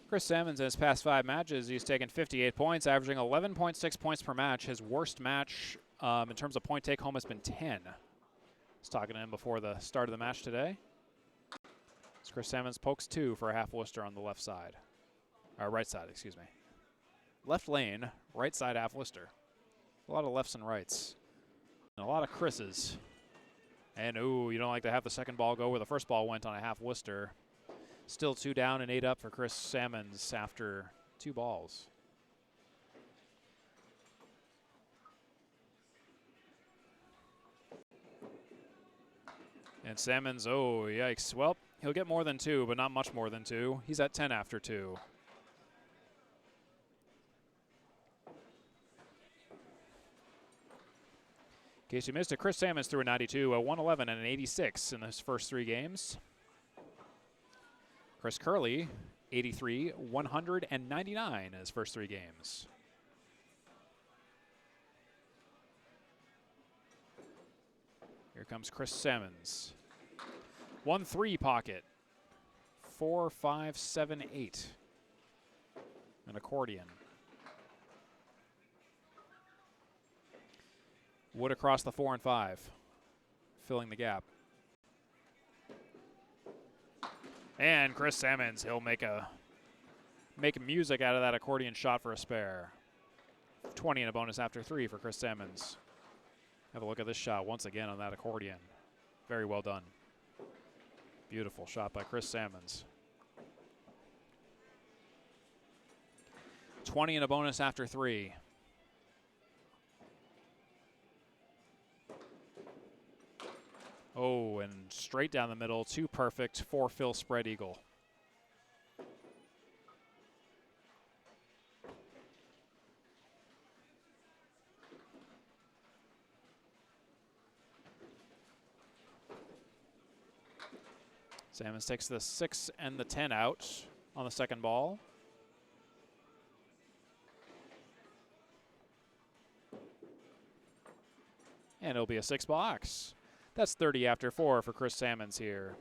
Chris Salmons in his past 5 matches, he's taken 58 points, averaging 11.6 points per match. His worst match in terms of point take home has been 10. I was talking to him before the start of the match today. So Chris Salmons pokes 2 for a half Worcester on the left side. Or right side, excuse me. Left lane, right side half Worcester. A lot of lefts and rights. And a lot of Chris's. And ooh, you don't like to have the second ball go where the first ball went on a half Worcester. Still 2 down and 8 up for Chris Salmons after 2 balls. And Salmons, oh, yikes. Well, he'll get more than 2, but not much more than 2. He's at 10 after 2. In case you missed it, Chris Salmons threw a 92, a 111, and an 86 in his first 3 games. Chris Curley, 83, 199 in his first 3 games. Here comes Chris Salmons. 1-3 pocket. 4, 5, 7, 8. An accordion. Wood across the 4 and 5. Filling the gap. And Chris Salmons, he'll make music out of that accordion shot for a spare. 20 and a bonus after 3 for Chris Salmons. Have a look at this shot once again on that accordion. Very well done. Beautiful shot by Chris Salmons. 20 and a bonus after 3. Oh, and straight down the middle, 2 perfect, 4 fill spread eagle. Salmons takes the 6 and the 10 out on the second ball. And it'll be a 6 box. That's 30 after 4 for Chris Salmons here.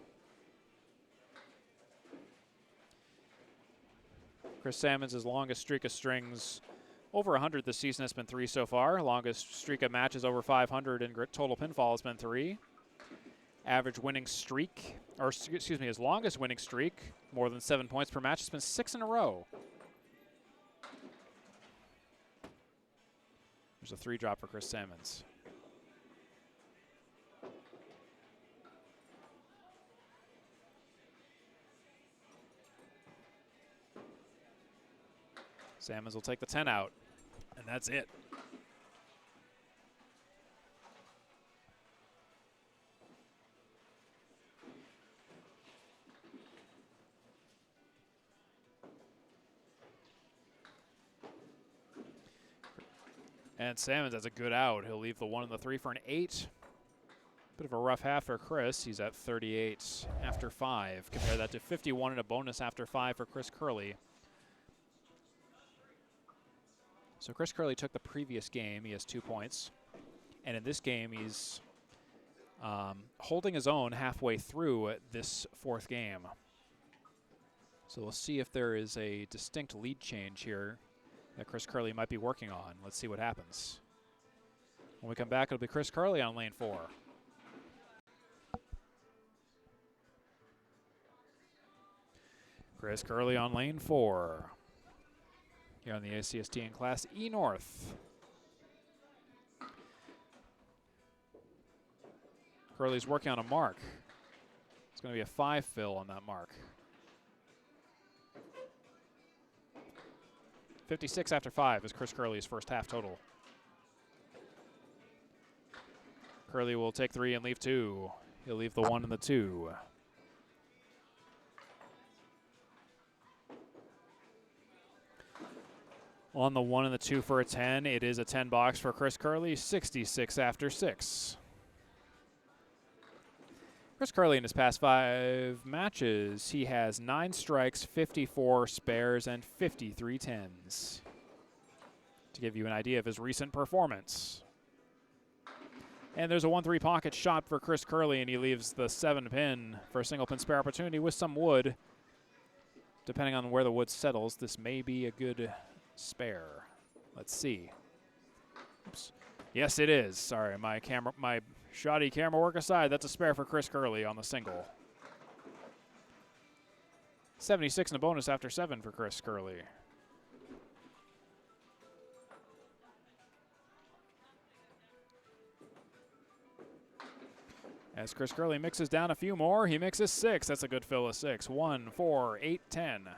Chris Salmons' longest streak of strings over 100 this season has been 3 so far. Longest streak of matches over 500 in total pinfall has been 3. Average winning streak, or excuse me, his longest winning streak, more than 7 points per match, has been 6 in a row. There's a 3 drop for Chris Salmons. Salmons will take the 10 out, and that's it. And Salmons has a good out. He'll leave the 1 and the 3 for an 8. Bit of a rough half for Chris. He's at 38 after 5. Compare that to 51 and a bonus after 5 for Chris Curley. So Chris Curley took the previous game. He has 2 points. And in this game, he's holding his own halfway through this 4th game. So we'll see if there is a distinct lead change here that Chris Curley might be working on. Let's see what happens. When we come back, it'll be Chris Curley on lane 4. Chris Curley on lane 4. Here on the ACST in Class E North. Curley's working on a mark. It's going to be a 5 fill on that mark. 56 after 5 is Chris Curley's first half total. Curley will take 3 and leave 2. He'll leave the 1 and the 2. On the 1 and the 2 for a 10, it is a 10 box for Chris Curley, 66 after 6. Chris Curley in his past 5 matches, he has 9 strikes, 54 spares, and 53 tens. To give you an idea of his recent performance. And there's a 1-3 pocket shot for Chris Curley, and he leaves the 7 pin for a single pin spare opportunity with some wood. Depending on where the wood settles, this may be a good spare. Let's see. Oops. Yes, it is. Sorry, my shoddy camera work aside, that's a spare for Chris Curley on the single. 76 and a bonus after 7 for Chris Curley. As Chris Curley mixes down a few more, he mixes 6. That's a good fill of 6. 1, 4, 8, 10.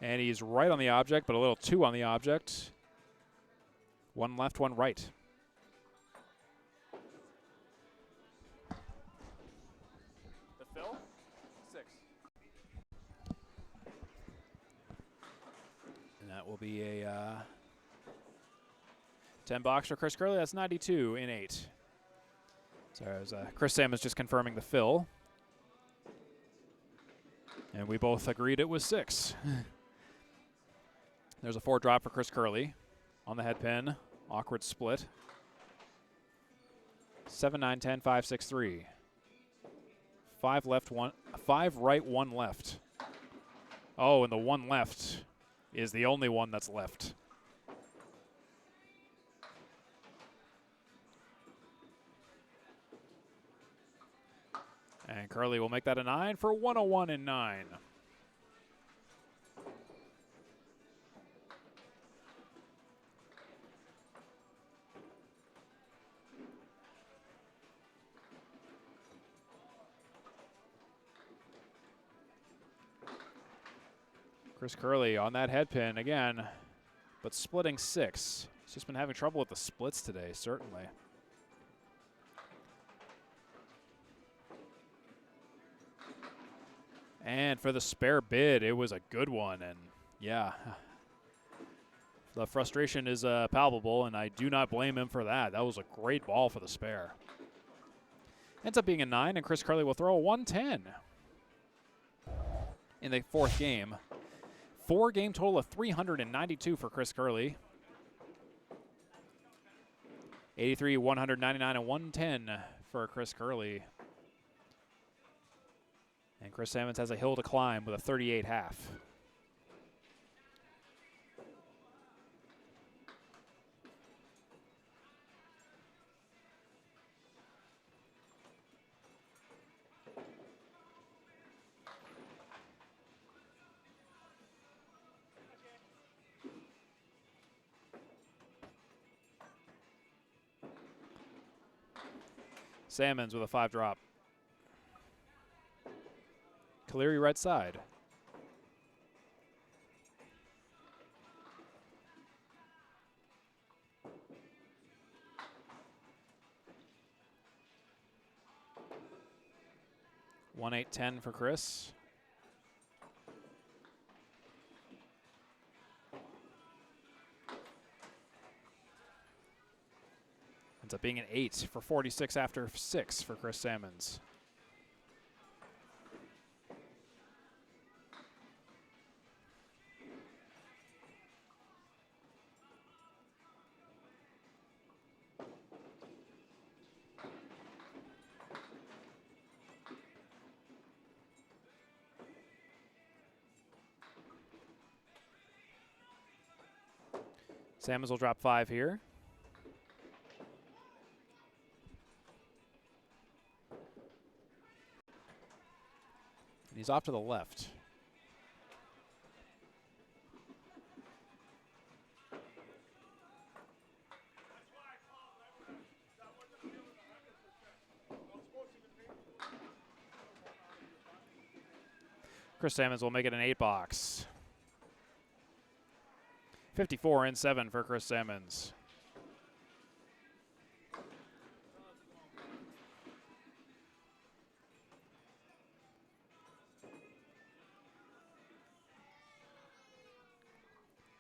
And he's right on the object, but a little 2 on the object. 1 left, 1 right. The fill? 6. And that will be a 10 box for Chris Curley. That's 92 in 8. So as Chris Salmons just confirming the fill. And we both agreed it was 6. There's a 4 drop for Chris Curley on the head pin. Awkward split. 7, 9, 10, 5, 6, 3. 5 left, 1, 5 right, 1 left. Oh, and the 1 left is the only one that's left. And Curley will make that a 9 for 101 and 9. Chris Curley on that head pin again, but splitting 6. He's just been having trouble with the splits today, certainly. And for the spare bid, it was a good one, and yeah, the frustration is palpable, and I do not blame him for that. That was a great ball for the spare. Ends up being a 9, and Chris Curley will throw a 110 in the 4th game. 4-game total of 392 for Chris Curley. 83, 199, and 110 for Chris Curley. And Chris Salmons has a hill to climb with a 38.5. Salmons with a 5-drop. Cleary right side. One 8-10 for Chris. Ends up being an 8 for 46 after 6 for Chris Salmons. Salmons will drop 5 here. And he's off to the left. Chris Salmons will make it an 8-box. 54 and 7 for Chris Salmons.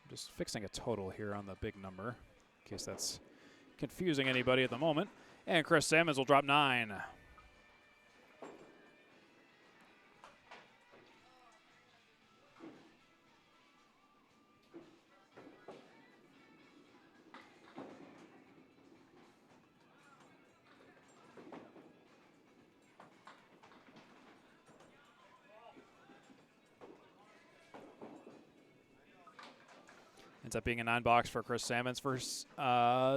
Just fixing a total here on the big number, in case that's confusing anybody at the moment. And Chris Salmons will drop 9. Ends up being a 9-box for Chris Salmons for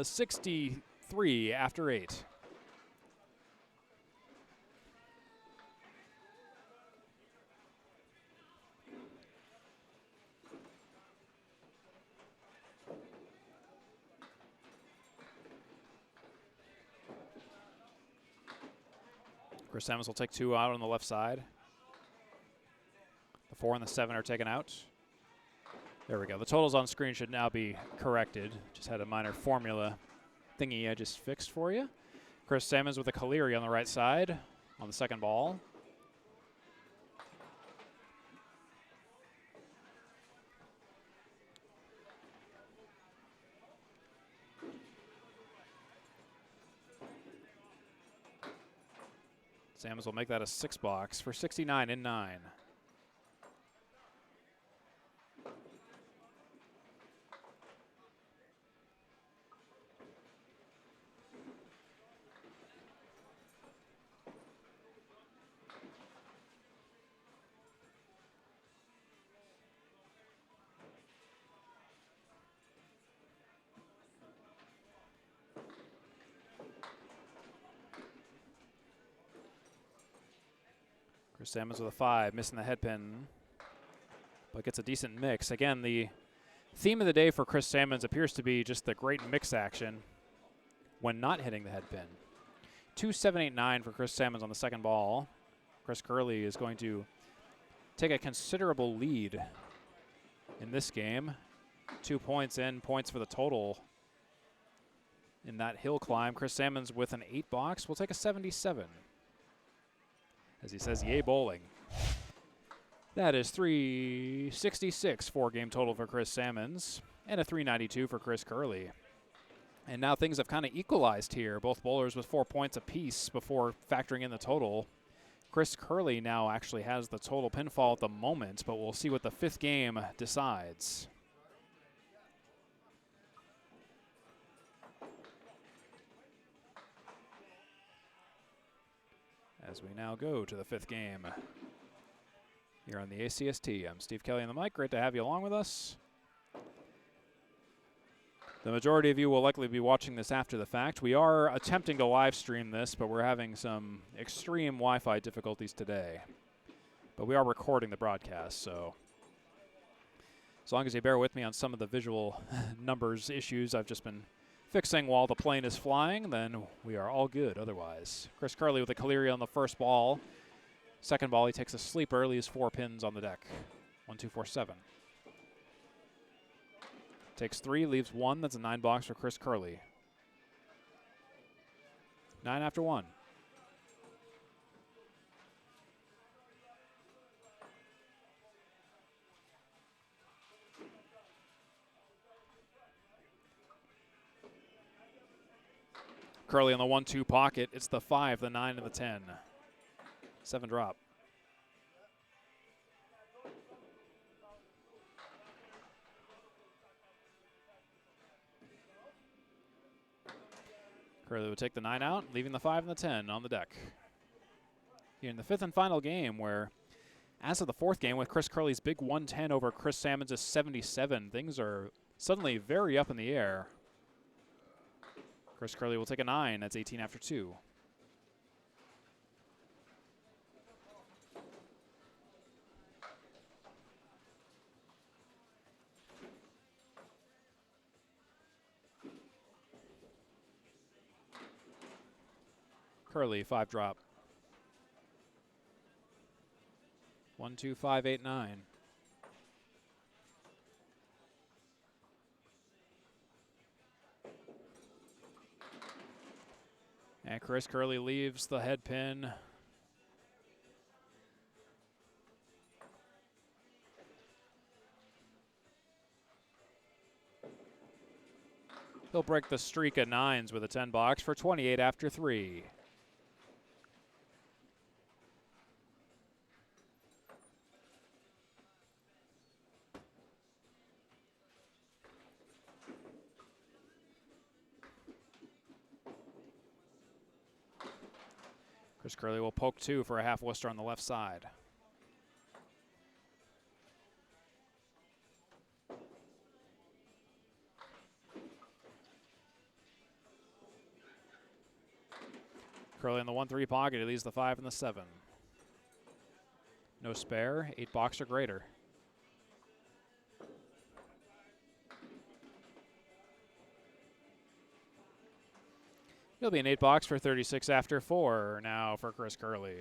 63 after 8. Chris Salmons will take 2 out on the left side. The 4 and the 7 are taken out. There we go. The totals on screen should now be corrected. Just had a minor formula thingy I just fixed for you. Chris Salmons with a Cleary on the right side on the second ball. Salmons will make that a 6-box for 69 and 9. Chris Salmons with a 5, missing the head pin, but gets a decent mix. Again, the theme of the day for Chris Salmons appears to be just the great mix action when not hitting the head pin. 2-7-8-9 for Chris Salmons on the second ball. Chris Curley is going to take a considerable lead in this game. 2 points in, points for the total in that hill climb. Chris Salmons with an 8-box will take a 77. As he says, yay bowling. That is 366 4-game total for Chris Salmons and a 392 for Chris Curley. And now things have kind of equalized here. Both bowlers with 4 points apiece before factoring in the total. Chris Curley now actually has the total pinfall at the moment, but we'll see what the fifth game decides. As we now go to the fifth game here on the ACST. I'm Steve Kelly on the mic. Great to have you along with us. The majority of you will likely be watching this after the fact. We are attempting to live stream this, but we're having some extreme Wi-Fi difficulties today. But we are recording the broadcast, so as long as you bear with me on some of the visual numbers issues I've just been fixing while the plane is flying, then we are all good otherwise. Chris Curley with a Caleri on the first ball. Second ball, he takes a sleeper, leaves 4 pins on the deck. 1, 2, 4, 7. Takes 3, leaves 1. That's a 9 box for Chris Curley. 9 after 1. Curley on the 1-2 pocket. It's the 5, the 9, and the 10. 7 drop. Curley would take the 9 out, leaving the 5 and the 10 on the deck. Here in the fifth and final game, where as of the fourth game with Chris Curley's big 110 over Chris Salmons' 77, things are suddenly very up in the air. Chris Curley will take a 9. That's 18 after 2. Curley, 5 drop. 1, 2, 5, 8, 9. And Chris Curley leaves the head pin. He'll break the streak of 9s with a 10 box for 28 after 3. Chris Curley will poke 2 for a half Worcester on the left side. Curley in the 1-3 pocket. He leaves the 5 and the 7. No spare. 8 box or greater. He'll be an 8 box for 36 after 4 now for Chris Curley.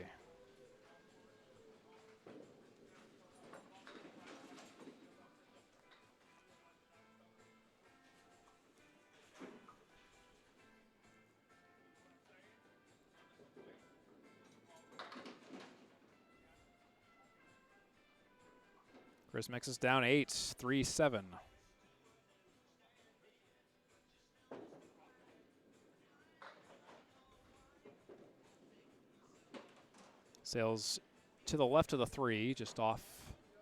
Chris mixes down 8, 3, 7. Sails to the left of the 3, just off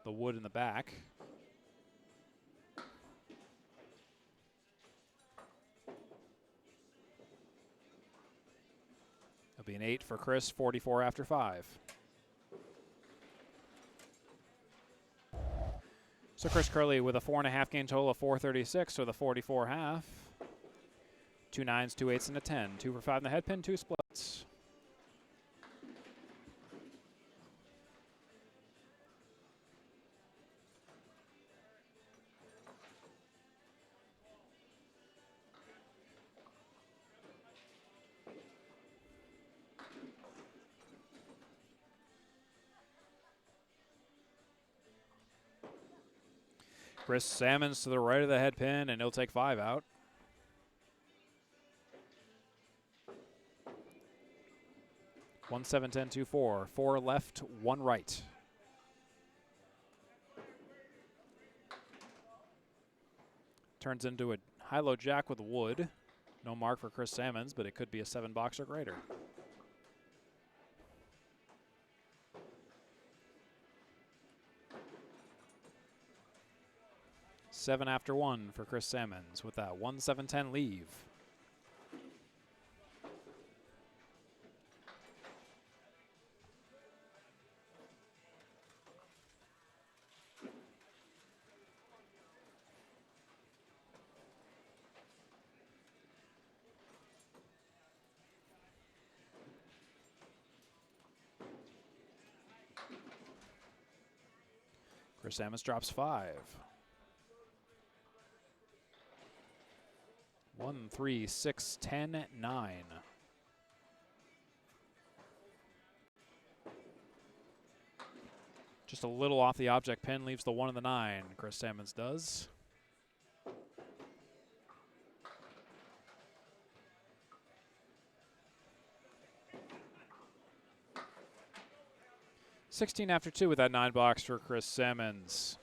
the wood in the back. It'll be an 8 for Chris, 44 after 5. So Chris Curley with a 4.5 game total of 436 with a 44 half. 2 9s, 2 8s, and a 10. 2 for 5 in the head pin, 2 splits. Chris Salmons to the right of the head pin, and he'll take 5 out. One 7 10 2 4. 4 left, 1 right. Turns into a high-low jack with wood. No mark for Chris Salmons, but it could be a 7 box or greater. 7 after 1 for Chris Salmons with that 1-7-10 leave. Chris Salmons drops 5. 1, 3, 6, 10, 9. Just a little off the object pin, leaves the 1 and the 9. Chris Salmons does. $16 after 2 with that 9 box for Chris Salmons.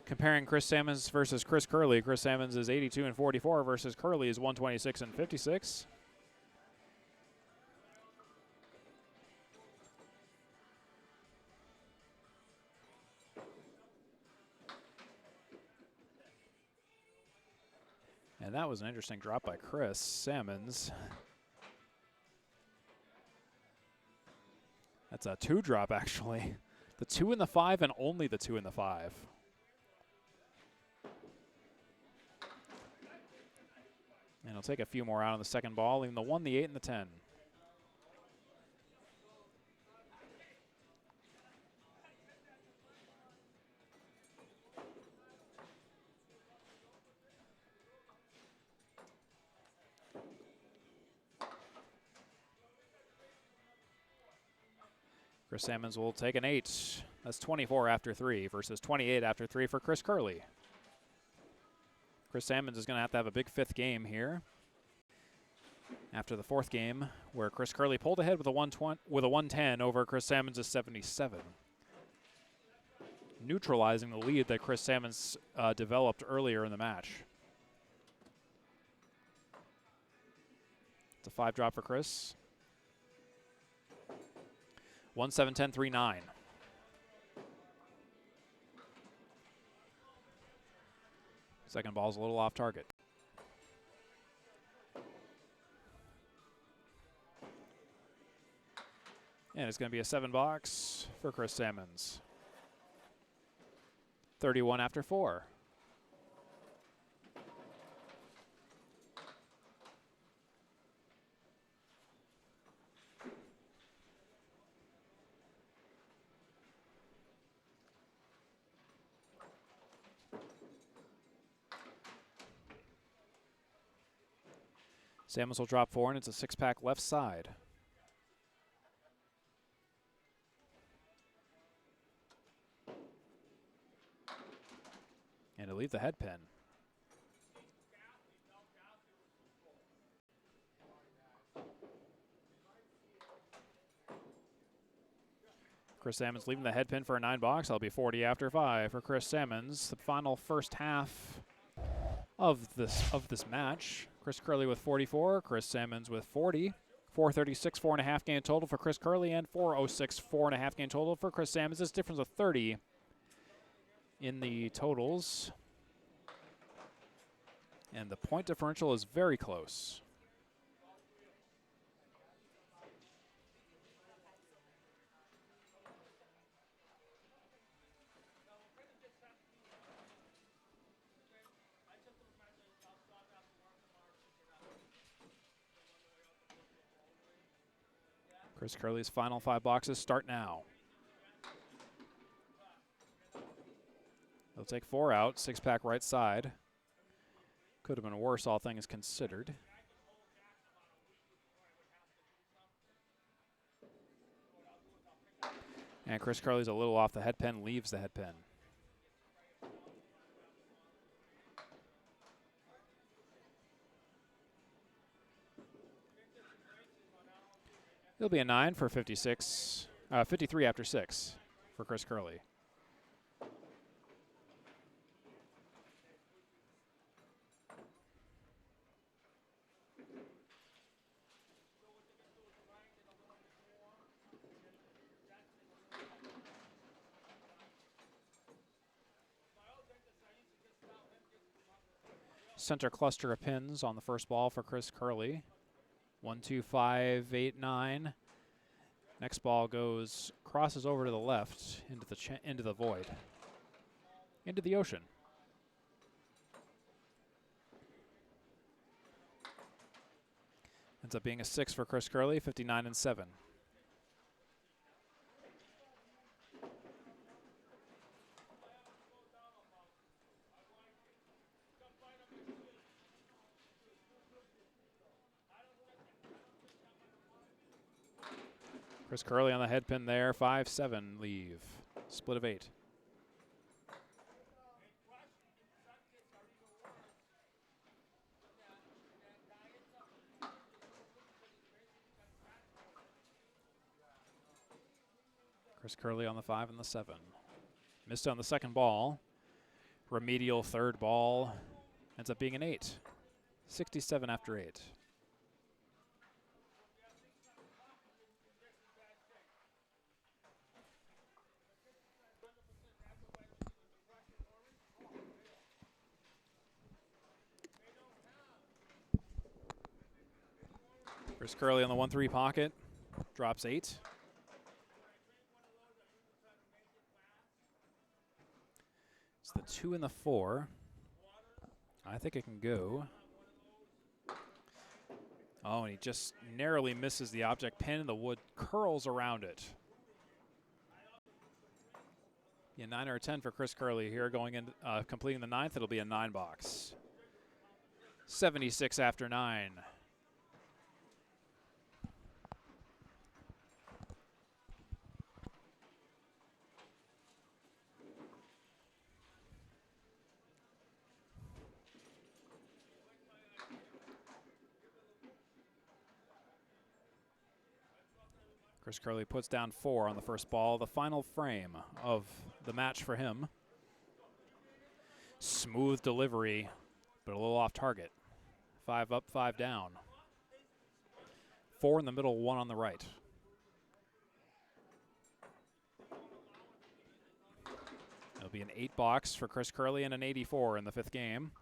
Comparing Chris Salmons versus Chris Curley, Chris Salmons is 82 and 44 versus Curley is 126 and 56. And that was an interesting drop by Chris Salmons. That's a 2 drop, actually. The 2 and the 5, and only the 2 and the 5. And he'll take a few more out on the second ball, leaving the 1, the 8, and the 10. Chris Salmons will take an 8. That's 24 after 3 versus 28 after 3 for Chris Curley. Chris Salmons is going to have a big 5th game here. After the 4th game, where Chris Curley pulled ahead with a 110 over Chris Salmons' 77. Neutralizing the lead that Chris Salmons developed earlier in the match. It's a 5 drop for Chris. 1-7-10, 3-9. Second ball's a little off target. And it's going to be a 7 box for Chris Salmons. 31 after 4. Salmons will drop 4, and it's a 6-pack left side. And he'll leave the head pin. Chris Salmons leaving the head pin for a 9 box. That'll be 40 after 5 for Chris Salmons. The final first half of this match. Chris Curley with 44, Chris Salmons with 40. 436, 4.5 game total for Chris Curley, and 406, 4.5 game total for Chris Salmons. This difference of 30 in the totals. And the point differential is very close. Chris Curley's final 5 boxes start now. They'll take 4 out, 6-pack right side. Could have been worse, all things considered. And Chris Curley's a little off the head pin, leaves the head pin. It'll be a 9 for 53 after 6 for Chris Curley. center cluster of pins on the first ball for Chris Curley. 1, 2, 5, 8, 9. Next ball crosses over to the left into the void, into the ocean. Ends up being a 6 for Chris Curley, 59 and 7. Chris Curley on the head pin there, 5-7 leave, split of 8. Chris Curley on the 5 and the 7. Missed on the second ball. Remedial third ball ends up being an 8. 67 after 8. Chris Curley on the 1-3 pocket, drops 8. It's the 2 and the 4. I think it can go. Oh, and he just narrowly misses the object pin, and the wood curls around it. Yeah, 9 or a 10 for Chris Curley here, going in, completing the 9th. It'll be a 9 box. 76 after 9. Chris Curley puts down 4 on the first ball, the final frame of the match for him. Smooth delivery, but a little off target. 5 up, 5 down. 4 in the middle, 1 on the right. It'll be an 8 box for Chris Curley and an 84 in the 5th game.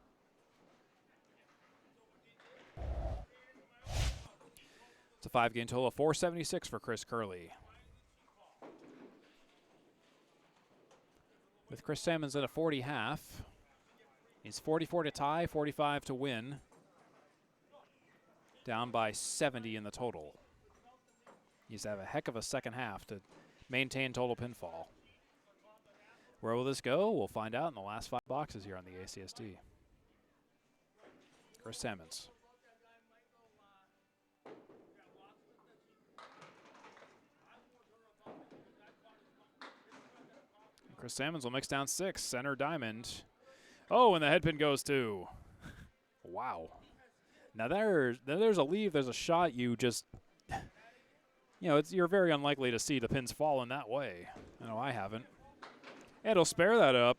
It's a 5-game total of 476 for Chris Curley. With Chris Salmons at a 40 half, he's 44 to tie, 45 to win. Down by 70 in the total. He's to have a heck of a second half to maintain total pinfall. Where will this go? We'll find out in the last 5 boxes here on the ACST. Chris Salmons. Chris Salmons will mix down 6, center diamond. Oh, and the head pin goes too. Wow. Now there's a leave, there's a shot you just, you're very unlikely to see the pins fall in that way. I know I haven't. And he'll spare that up.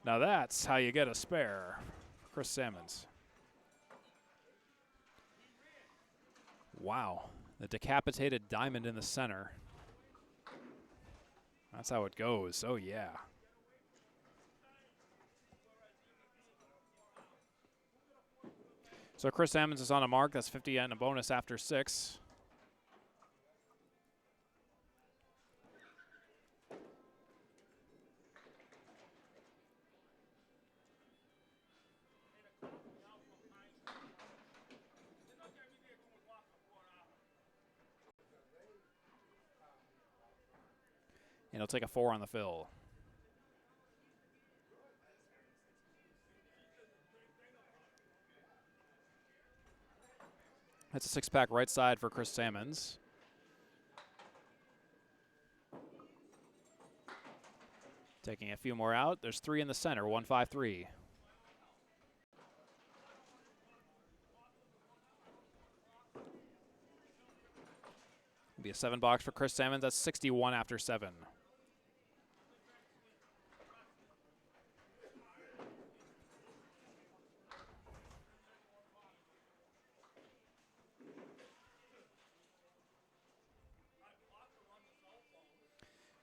Now that's how you get a spare. Chris Salmons. Wow. The decapitated diamond in the center. That's how it goes. Oh, yeah. So Chris Salmons is on a mark. That's 50 and a bonus after 6. And he'll take a 4 on the fill. That's a 6-pack right side for Chris Salmons. Taking a few more out. There's 3 in the center, 1, 5, 3. Be a 7 box for Chris Salmons. That's 61 after 7.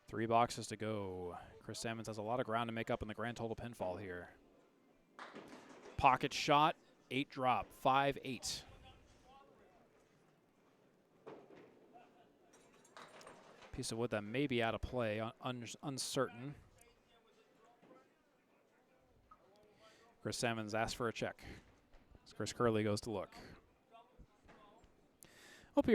Three boxes to go. Chris Salmons has a lot of ground to make up in the grand total pinfall here. pocket shot, 8 drop, 5-8. Piece of wood that may be out of play, uncertain. Chris Salmons asks for a check. Chris Curley goes to look. Hope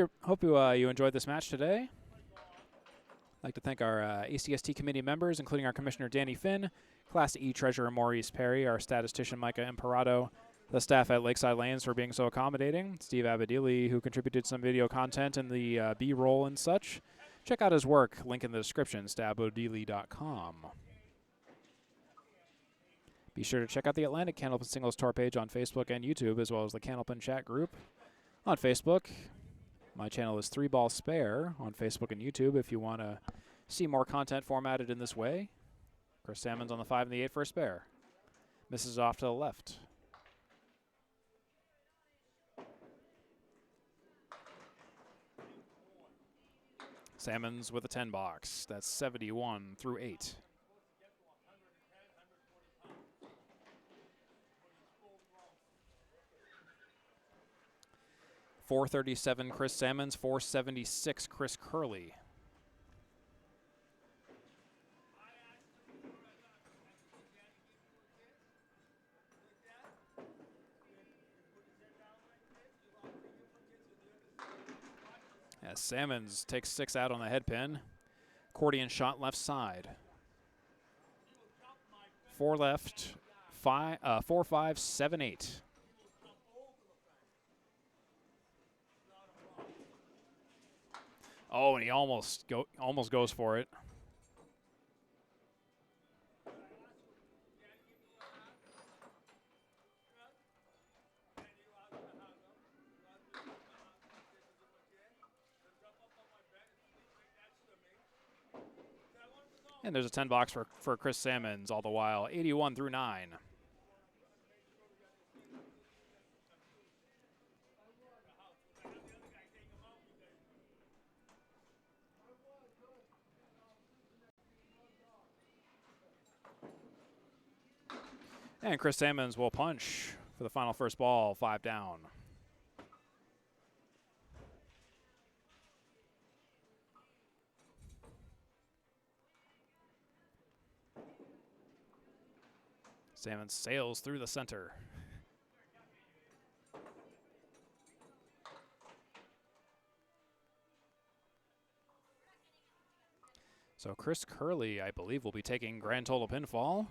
you enjoyed this match today. I'd like to thank our ACST committee members, including our commissioner Danny Finn, Class E treasurer Maurice Perry, our statistician Micah Imparato, the staff at Lakeside Lanes for being so accommodating, Steve Abadili, who contributed some video content in the B-roll and such. Check out his work, link in the description, stabodili.com. Be sure to check out the Atlantic Candlepin Singles Tour page on Facebook and YouTube, as well as the Candlepin chat group on Facebook. My channel is 3 Ball Spare on Facebook and YouTube if you want to see more content formatted in this way. Chris Salmons on the 5 and the 8 for a spare. Misses off to the left. Salmons with a 10 box. That's 71 through 8. .437 Chris Salmons, .476 Chris Curley. As Salmons takes 6 out on the head pin. Accordion shot left side. 4 left, 4, 5, 7, 8. Oh, and he almost goes for it. And there's a 10 box for Chris Salmons all the while, 81 through 9. And Chris Salmons will punch for the final first ball, 5 down. Salmons sails through the center. So Chris Curley, I believe, will be taking grand total pinfall.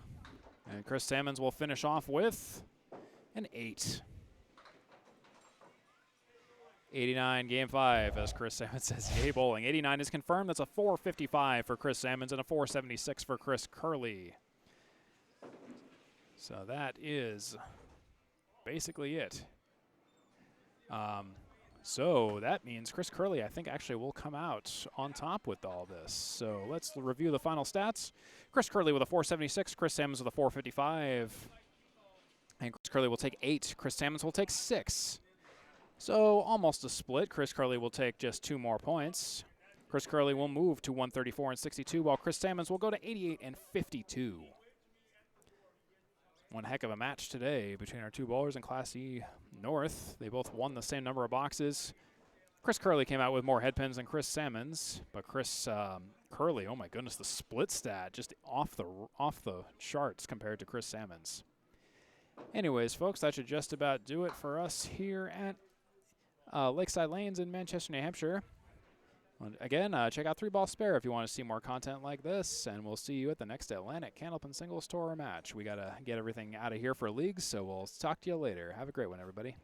And Chris Salmons will finish off with an 8. 89 game 5, as Chris Salmons says, yay bowling. 89 is confirmed. That's a 455 for Chris Salmons and a 476 for Chris Curley. So that is basically it. So that means Chris Curley, I think, actually will come out on top with all this. So let's review the final stats. Chris Curley with a 476, Chris Salmons with a 455. And Chris Curley will take 8. Chris Salmons will take 6. So almost a split. Chris Curley will take just 2 more points. Chris Curley will move to 134 and 62, while Chris Salmons will go to 88 and 52. One heck of a match today between our 2 bowlers in Class E North. They both won the same number of boxes. Chris Curley came out with more head pins than Chris Salmons, but Chris Curley, oh my goodness, the split stat just off the charts compared to Chris Salmons. Anyways, folks, that should just about do it for us here at Lakeside Lanes in Manchester, New Hampshire. Again, check out 3 Ball Spare if you want to see more content like this, and we'll see you at the next Atlantic Candlepin Singles Tour match. We got to get everything out of here for leagues, so we'll talk to you later. Have a great one, everybody.